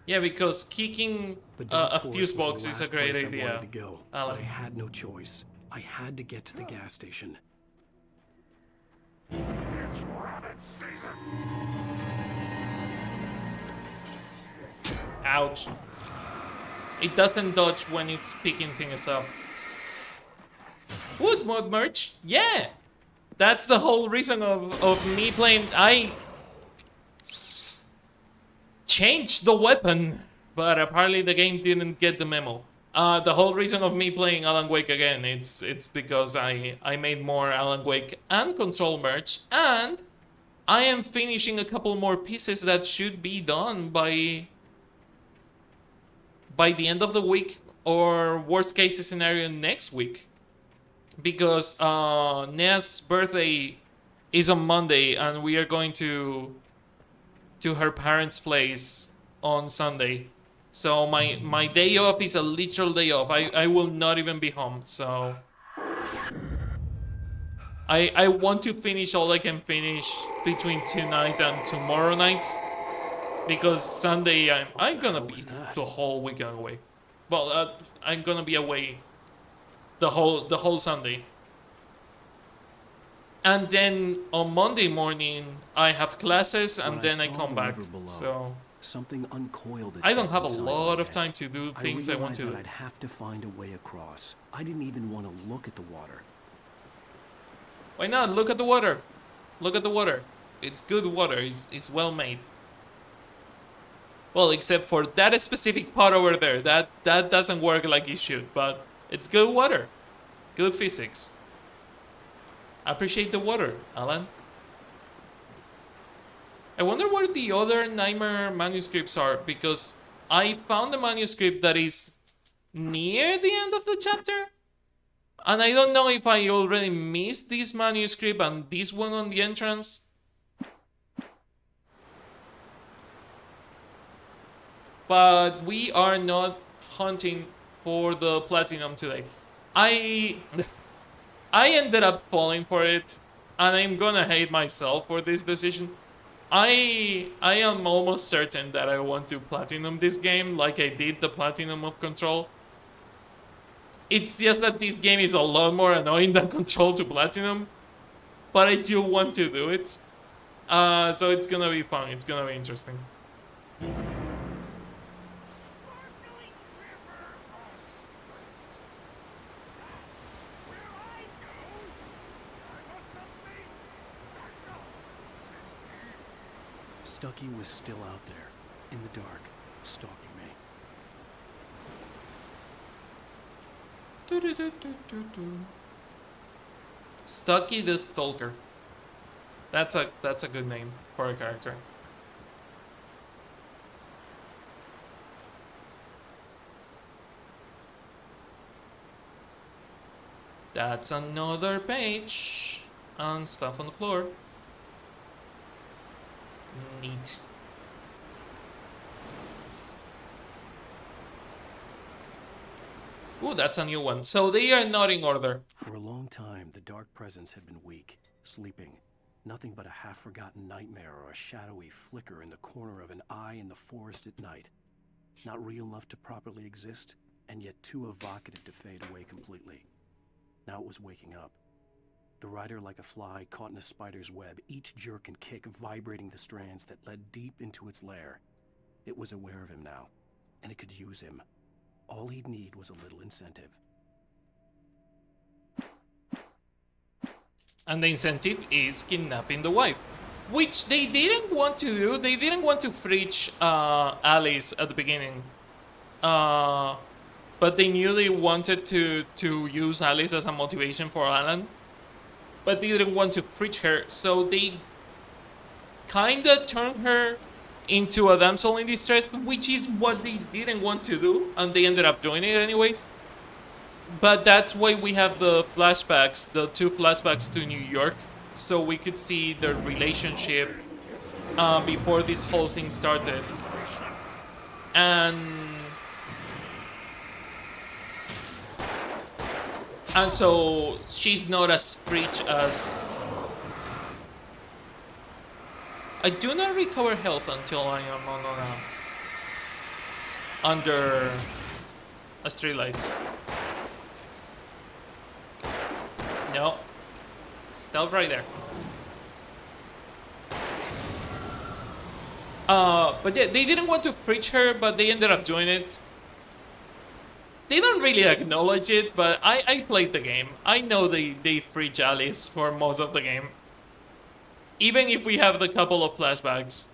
Yeah, because kicking a fuse box is a great idea. But I had no choice. I had to get to the gas station. It's rabbit season. Ouch. It doesn't dodge when it's picking things up. Wood mod merch? Yeah! That's the whole reason of me playing. I changed the weapon, but apparently the game didn't get the memo. The whole reason of me playing Alan Wake again, it's because I made more Alan Wake and Control merch, and I am finishing a couple more pieces that should be done by the end of the week, or worst case scenario next week, because Nea's birthday is on Monday and we are going to her parents' place on Sunday. So my day off is a literal day off. I will not even be home. So I want to finish all I can finish between tonight and tomorrow night, because Sunday I'm gonna be the whole weekend away. Well, I'm gonna be away the whole Sunday. And then on Monday morning I have classes, and then I come back. So something uncoiled. I don't have a lot of time to do things I want to do. I'd have to find a way across. I didn't even want to look at the water. Why not? Look at the water. Look at the water. It's good water. It's well made. Well, except for that specific part over there. That doesn't work like it should, but it's good water. Good physics. Appreciate the water, Alan. I wonder where the other Nightmare manuscripts are, because I found a manuscript that is near the end of the chapter, and I don't know if I already missed this manuscript and this one on the entrance. But we are not hunting for the platinum today. I ended up falling for it, and I'm gonna hate myself for this decision. I am almost certain that I want to platinum this game like I did the platinum of Control. It's just that this game is a lot more annoying than Control to platinum, but I do want to do it. So it's gonna be fun, it's gonna be interesting. Stucky was still out there, in the dark, stalking me. Stucky the Stalker. That's a good name for a character. That's another page. And stuff on the floor. Neat. Ooh, that's a new one. So they are not in order. For a long time, the dark presence had been weak, sleeping. Nothing but a half-forgotten nightmare or a shadowy flicker in the corner of an eye in the forest at night. Not real enough to properly exist, and yet too evocative to fade away completely. Now it was waking up. The rider like a fly caught in a spider's web, each jerk and kick vibrating the strands that led deep into its lair. It was aware of him now, and it could use him. All he'd need was a little incentive. And the incentive is kidnapping the wife. Which they didn't want to do. They didn't want to fridge Alice at the beginning. But they knew they wanted to use Alice as a motivation for Alan. But they didn't want to fridge her. So they kinda turned her into a damsel in distress, which is what they didn't want to do, and they ended up doing it anyways. But that's why we have the flashbacks, the 2 flashbacks to New York, so we could see their relationship before this whole thing started. And so she's not as rich as... I do not recover health until I am on under a streetlights. No. Stop right there. But yeah, they didn't want to fridge her, but they ended up doing it. They don't really acknowledge it, but I played the game. I know they fridge Alice for most of the game. Even if we have the couple of flashbacks.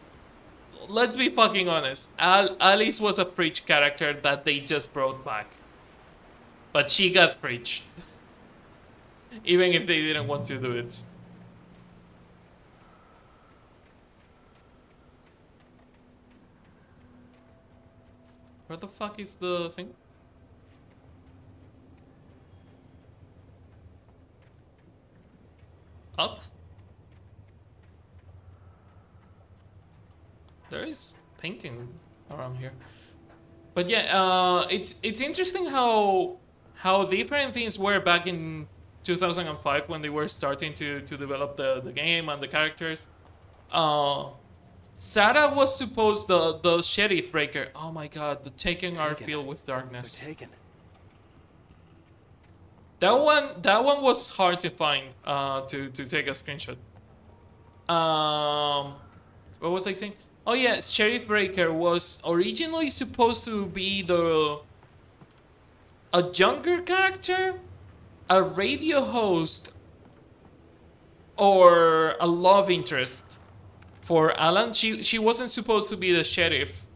Let's be fucking honest. Alice was a fridge character that they just brought back. But she got fridged. Even if they didn't want to do it. Where the fuck is the thing? Up? There is painting around here. But yeah, it's interesting how different things were back in 2005 when they were starting to develop the game and the characters. Sarah was supposed the sheriff breaker. Oh my god, the Taken are filled with darkness. That one was hard to find to take a screenshot. What was I saying? Oh yeah, Sheriff Breaker was originally supposed to be a younger character, a radio host, or a love interest for Alan. She wasn't supposed to be the sheriff,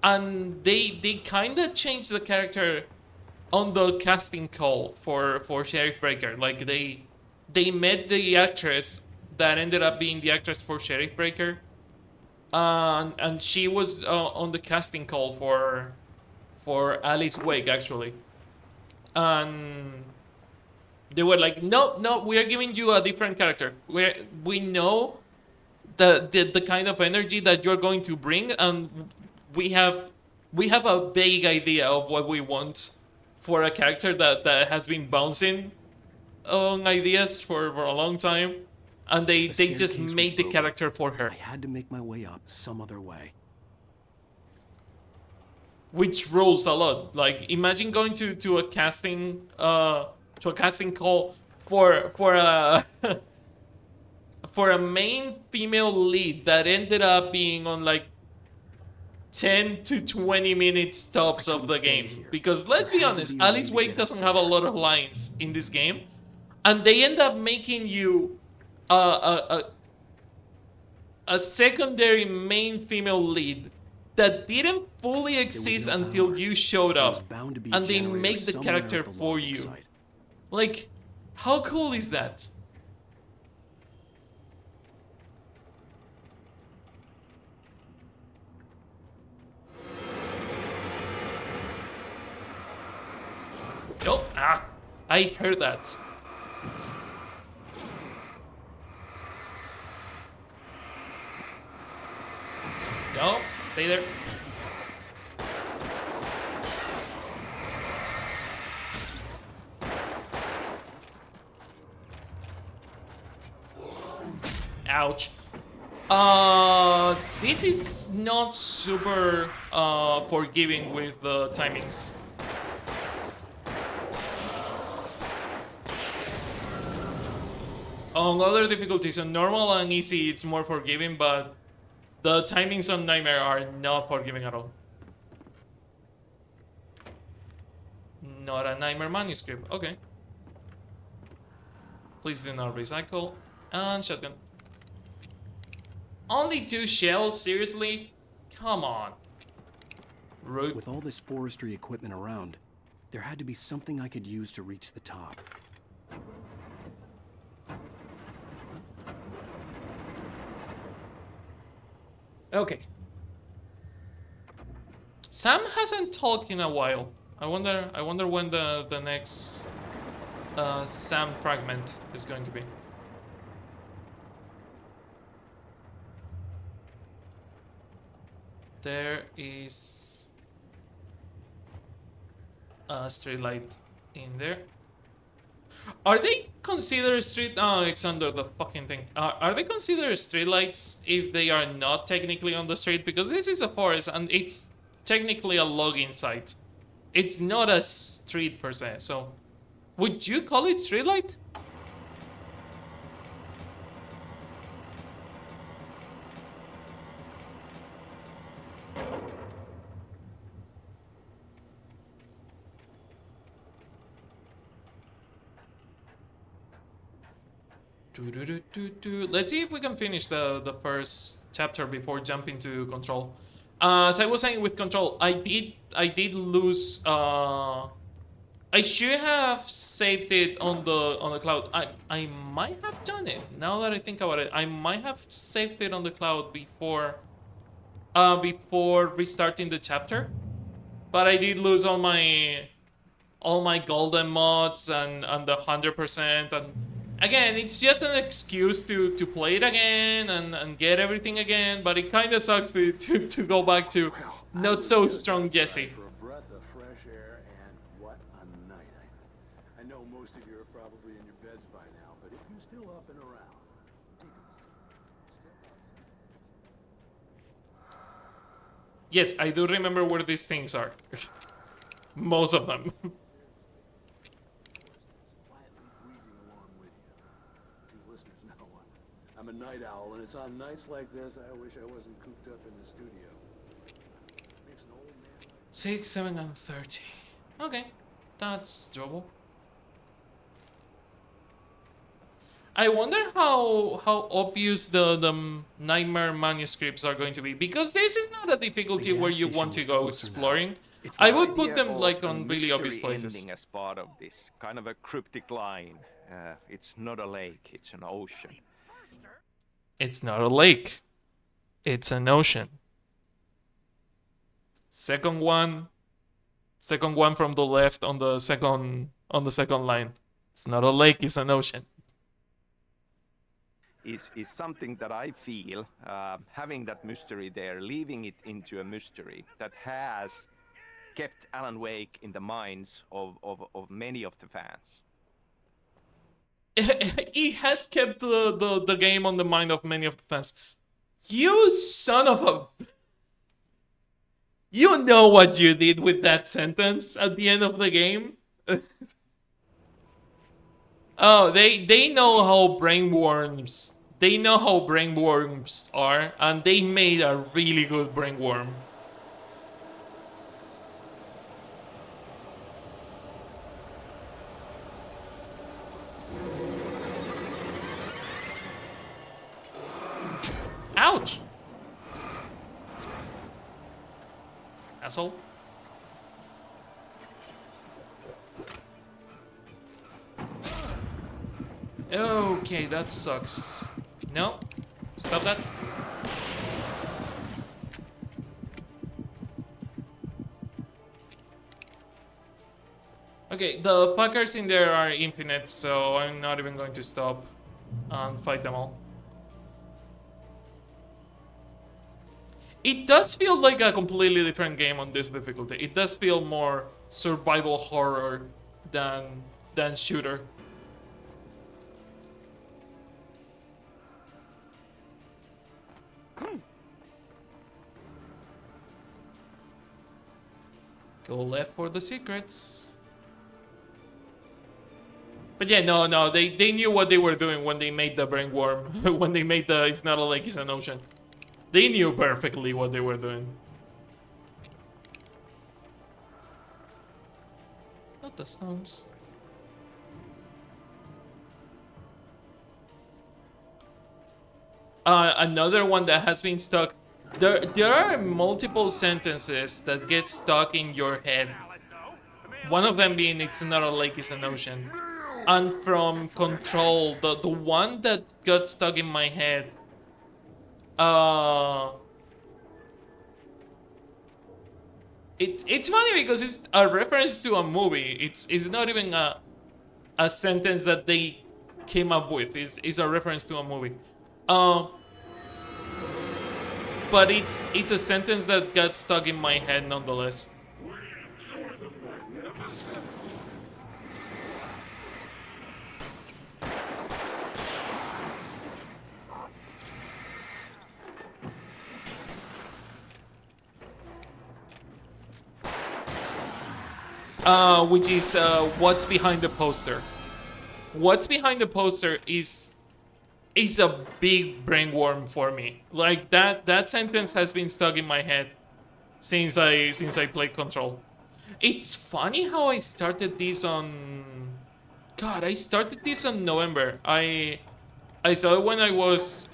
and they kind of changed the character on the casting call for Sheriff Breaker. Like they met the actress that ended up being the actress for Sheriff Breaker. And she was on the casting call for Alice Wake, actually. And they were like, no, we are giving you a different character. We know the kind of energy that you're going to bring, and we have a vague idea of what we want for a character that has been bouncing on ideas for a long time. And they just made the character for her. I had to make my way up some other way. Which rules a lot. Like, imagine going to a casting call for a for a main female lead that ended up being on like 10 to 20 minute stops of the game. Because let's be honest, Alice Wake doesn't have a lot of lines in this game, and they end up making you a secondary main female lead that didn't fully exist until you showed up, and they make the character for you. Like, how cool is that? Oh, I heard that. No, stay there. Ouch. This is not super forgiving with the timings. On other difficulties, on normal and easy, it's more forgiving, but the timings on Nightmare are not forgiving at all. Not a Nightmare manuscript. Okay. Please do not recycle. And shotgun. Only 2 shells? Seriously? Come on. Rude. With all this forestry equipment around, there had to be something I could use to reach the top. Okay. Sam hasn't talked in a while. I wonder when the next Sam fragment is going to be. There is a street light in there. Are they considered street? Oh, it's under the fucking thing. Are they considered streetlights if they are not technically on the street? Because this is a forest and it's technically a logging site. It's not a street per se. So, would you call it streetlight? Let's see if we can finish the first chapter before jumping to Control. As I was saying with Control, I did lose. I should have saved it on the cloud. I might have done it. Now that I think about it, I might have saved it on the cloud before restarting the chapter. But I did lose all my golden mods and the 100% and. Again, it's just an excuse to play it again and get everything again, but it kind of sucks to go back to not so strong Jesse. For a breath of fresh air, and what a night. I know most of you are probably in your beds by now, but if you're still up and around, take a step outside. Yes, I do remember where these things are. Most of them. I'm a night owl, and it's on nights like this I wish I wasn't cooped up in the studio. Makes an old man. 6, 7, and 30. Okay, that's doable. I wonder how obvious the Nightmare manuscripts are going to be, because this is not a difficulty where you want to go exploring. I would put them like on really obvious places. Ending as part of this kind of a cryptic line. It's not a lake; it's an ocean. It's not a lake. It's an ocean. Second one from the left on the second line. It's not a lake, it's an ocean. Is something that I feel having that mystery there, leaving it into a mystery that has kept Alan Wake in the minds of many of the fans. It has kept the game on the mind of many of the fans. You son of a... You know what you did with that sentence at the end of the game? Oh, they know how brainworms... They know how brainworms are, and they made a really good brainworm. Ouch! Asshole. Okay, that sucks. No, stop that. Okay, the fuckers in there are infinite, so I'm not even going to stop and fight them all. It does feel like a completely different game on this difficulty. It does feel more survival horror than shooter. Go left for the secrets. But yeah, no, they knew what they were doing when they made the brain worm. When they made the It's Not a Lake, It's an Ocean. They knew perfectly what they were doing. Not the stones. Another one that has been stuck. There are multiple sentences that get stuck in your head. One of them being It's Not a Lake, It's an Ocean. And from Control, the one that got stuck in my head. It's funny because it's a reference to a movie. It's not even a sentence that they came up with. It's a reference to a movie. But it's a sentence that got stuck in my head nonetheless. Which is what's behind the poster. What's behind the poster is a big brain worm for me. Like that sentence has been stuck in my head since I played Control. It's funny how I started this on. God, I started this on November. I saw it when I was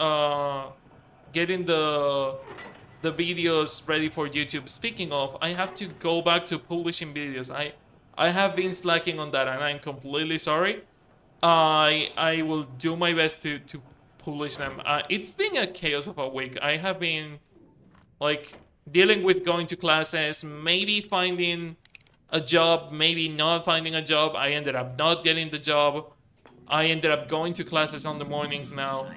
getting the videos ready for YouTube. Speaking of, I have to go back to publishing videos. I have been slacking on that, and I'm completely sorry. I will do my best to publish them. It's been a chaos of a week. I have been like dealing with going to classes, maybe finding a job, maybe not finding a job. I ended up not getting the job. I ended up going to classes on the mornings now.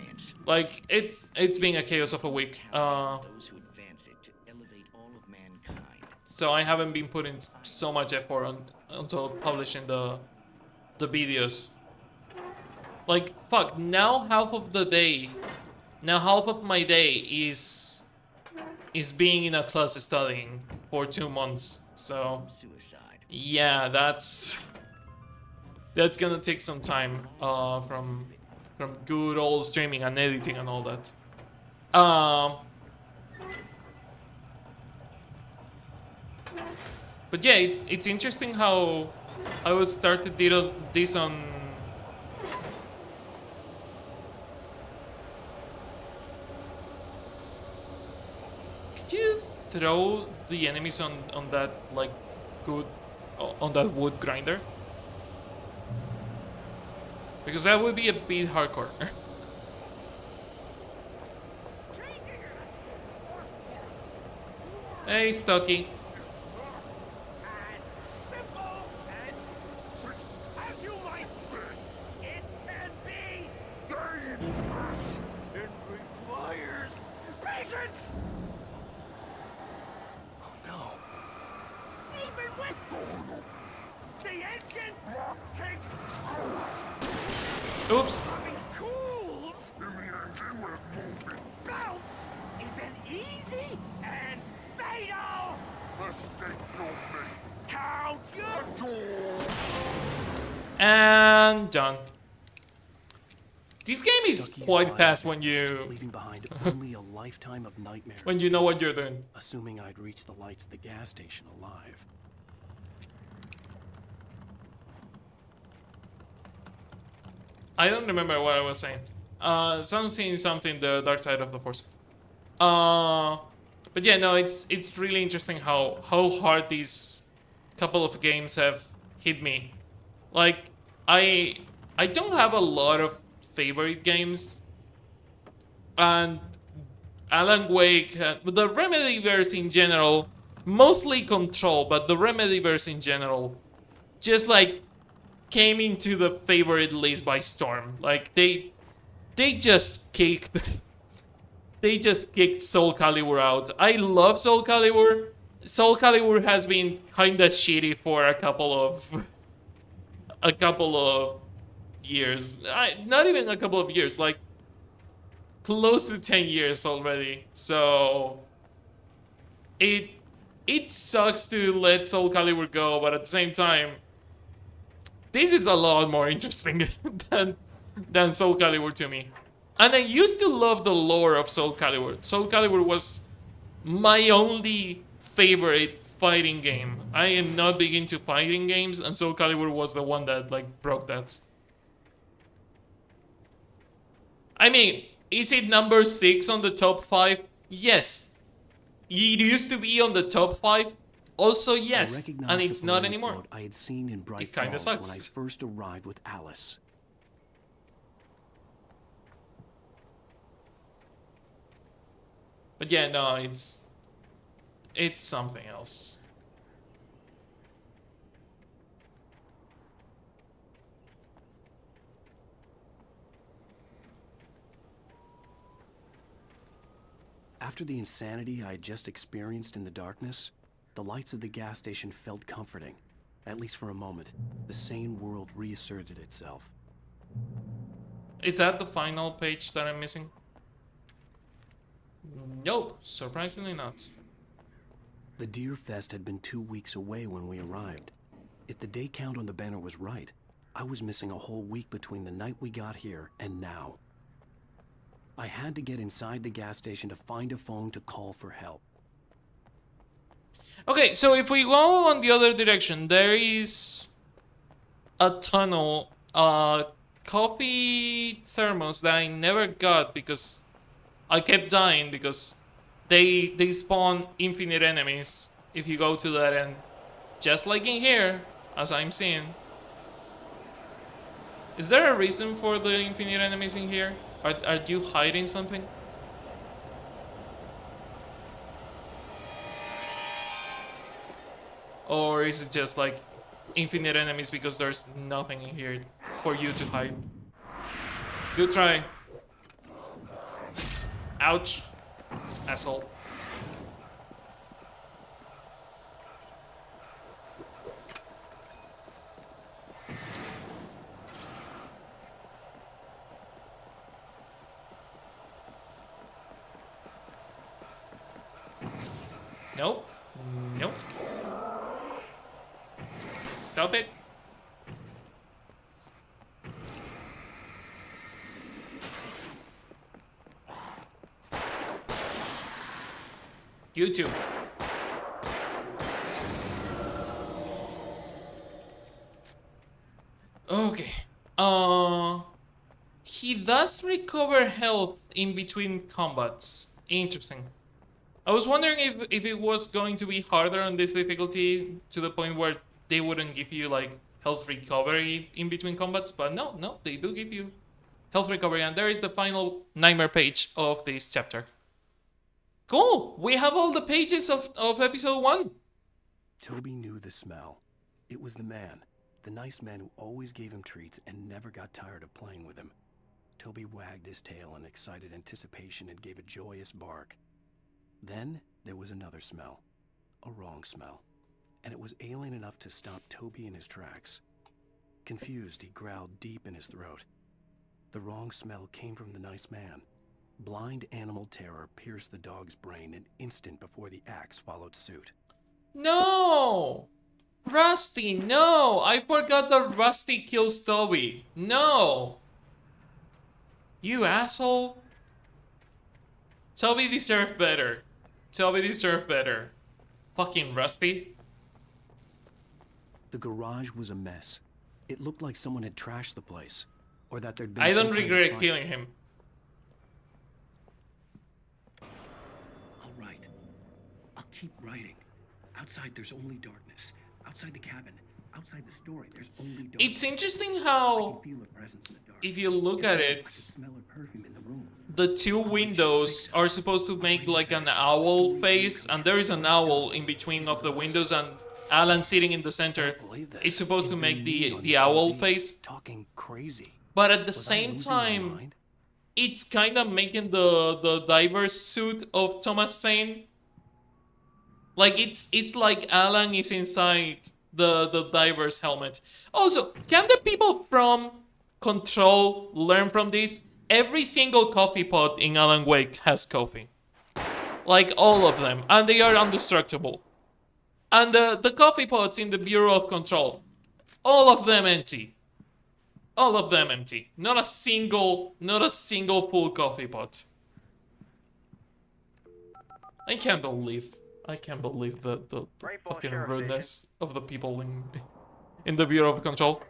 Like it's been a chaos of a week. So I haven't been putting so much effort onto publishing the videos. Like fuck, now half of my day is being in a class studying for 2 months. So yeah, that's gonna take some time from good old streaming and editing and all that. But yeah, it's interesting how I was started this on. Could you throw the enemies on that like good on that wood grinder? Because that would be a bit hardcore. Hey, Stucky. It requires patience! Oh no. Even with the engine takes Oops. tools! Bounce is an easy and fatal mistake to make. Count your And done. This game is Stucky's quite mind fast when you leaving behind only a lifetime of nightmares. when you know what you're doing. Assuming I'd reach the lights at the gas station alive. I don't remember what I was saying. Something the dark side of the force. But yeah, no, it's really interesting how hard these couple of games have hit me. Like I don't have a lot of favorite games, and Alan Wake, the Remedyverse in general, mostly Control, but the Remedyverse in general just like came into the favorite list by storm. Like they just kicked Soul Calibur out. I love Soul Calibur. Soul Calibur has been kinda shitty for a couple of years. Not even a couple of years, like close to 10 years already. So it sucks to let Soul Calibur go, but at the same time, this is a lot more interesting than Soul Calibur to me. And I used to love the lore of Soul Calibur. Soul Calibur was my only favorite fighting game. I am not big into fighting games, and Soul Calibur was the one that like broke that. I mean, is it number 6 on the top 5? Yes. It used to be on the top 5. Also, yes. And it's not anymore. I had seen in Bright It kinda Falls when I sucks. first arrived with Alice. But yeah, no, it's something else. After the insanity I had just experienced in the darkness, the lights of the gas station felt comforting. At least for a moment, the sane world reasserted itself. Is that the final page that I'm missing? Nope, surprisingly not. The Deer Fest had been 2 weeks away when we arrived. If the day count on the banner was right, I was missing a whole week between the night we got here and now. I had to get inside the gas station to find a phone to call for help. Okay, so if we go on the other direction, there is a tunnel, coffee thermos that I never got because I kept dying because they spawn infinite enemies if you go to that end. Just like in here, as I'm seeing. Is there a reason for the infinite enemies in here? Are you hiding something? Or is it just like infinite enemies because there's nothing in here for you to hide? Good try. Ouch. Asshole. Nope. Nope. Stop it. You too. Okay. He does recover health in between combats. Interesting. I was wondering if it was going to be harder on this difficulty to the point where they wouldn't give you like health recovery in between combats, but no, they do give you health recovery, and there is the final nightmare page of this chapter. Cool! We have all the pages of episode 1. Toby knew the smell. It was the man, the nice man who always gave him treats and never got tired of playing with him. Toby wagged his tail in excited anticipation and gave a joyous bark. Then there was another smell, a wrong smell, and it was alien enough to stop Toby in his tracks. Confused, he growled deep in his throat. The wrong smell came from the nice man. Blind animal terror pierced the dog's brain an instant before the axe followed suit. No! Rusty, no! I forgot that Rusty kills Toby. No! You asshole. Toby deserved better. Toby deserved better. Fucking Rusty. The garage was a mess. It looked like someone had trashed the place, or that there'd been I don't some kind of regret fight. killing him. I'll write. I'll keep writing. Outside there's only darkness. Outside the cabin, outside the story, there's only darkness. It's interesting how, if you look at it, the two windows are supposed to make like an owl face, and there is an owl in between of the windows, and Alan sitting in the center. Believe this. It's supposed to It'd make be me on the owl TV, face, talking crazy. but at the Was I same losing my time, mind? it's kind of making the diver's suit of Thomas Zane. Like it's like Alan is inside the diver's helmet. Also, can the people from Control learn from this? Every single coffee pot in Alan Wake has coffee. Like all of them, and they are indestructible. And the coffee pots in the Bureau of Control, all of them empty. All of them empty. Not a single full coffee pot. I can't believe the fucking rudeness of the people in the Bureau of Control.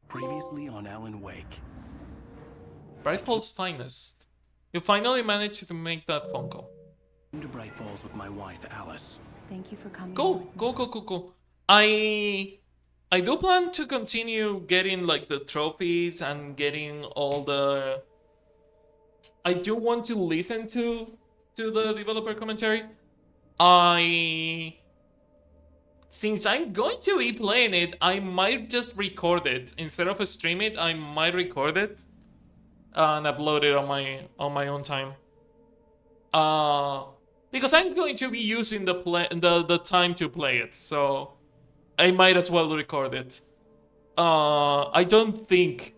Previously on Alan Wake. Bright Falls finest. You finally managed to make that phone call. To Bright Falls with my wife, Alice. Thank you for coming. Cool. I do plan to continue getting like the trophies and getting all the. I do want to listen to the developer commentary. Since I'm going to be playing it, I might just record it instead of stream it. I might record it and upload it on my own time. Because I'm going to be using the time to play it, so I might as well record it. I don't think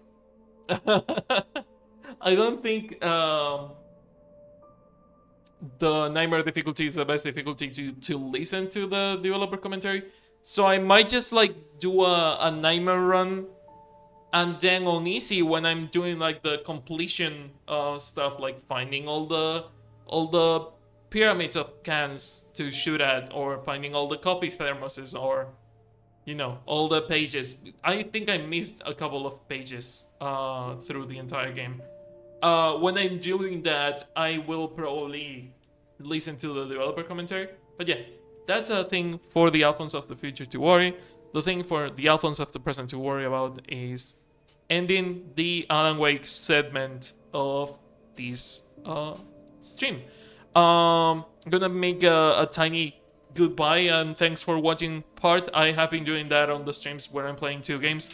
the Nightmare difficulty is the best difficulty to listen to the developer commentary. So I might just like do a Nightmare run, and then on easy when I'm doing like the completion stuff, like finding all the pyramids of cans to shoot at, or finding all the coffee thermoses, or all the pages. I think I missed a couple of pages through the entire game. When I'm doing that, I will probably listen to the developer commentary. But yeah, that's a thing for the Alphonse of the future to worry. The thing for the Alphonse of the present to worry about is ending the Alan Wake segment of this stream. I'm gonna make a tiny goodbye and thanks for watching part. I have been doing that on the streams where I'm playing 2 games.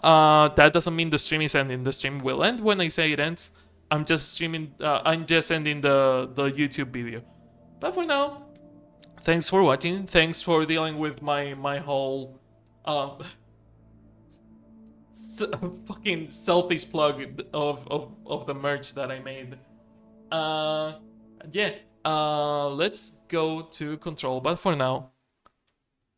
That doesn't mean the stream is ending. The stream will end when I say it ends. I'm just streaming. I'm just ending the YouTube video. But for now, thanks for watching. Thanks for dealing with my whole fucking selfish plug of the merch that I made. Yeah. Let's go to Control. But for now,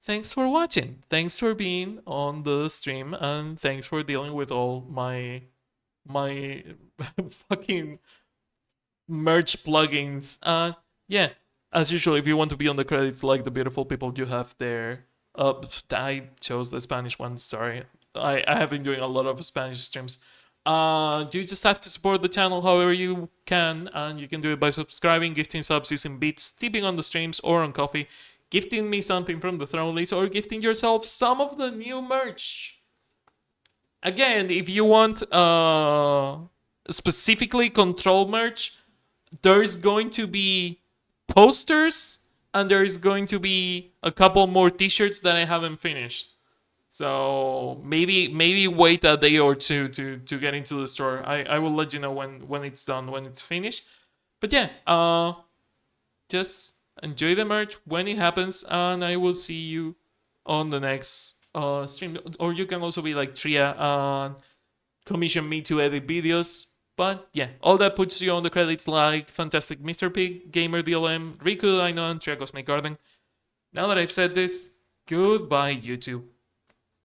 thanks for watching. Thanks for being on the stream, and thanks for dealing with all my fucking merch plugins. Yeah, as usual, if you want to be on the credits like the beautiful people you have there, I chose the Spanish one. Sorry, I have been doing a lot of Spanish streams. You just have to support the channel however you can, and you can do it by subscribing, gifting subs, using bits, tipping on the streams or on coffee, gifting me something from the throne list, or gifting yourself some of the new merch. Again, if you want specifically Control merch, there is going to be posters, and there is going to be a couple more t-shirts that I haven't finished. So maybe wait a day or two to get into the store. I will let you know when it's done, when it's finished. But yeah, just enjoy the merch when it happens, and I will see you on the next stream. Or you can also be like Tria and commission me to edit videos. But yeah, all that puts you on the credits like Fantastic Mr. Pig, Gamer DLM, Riku, I know, and Tria Cosmic Garden. Now that I've said this, goodbye YouTube.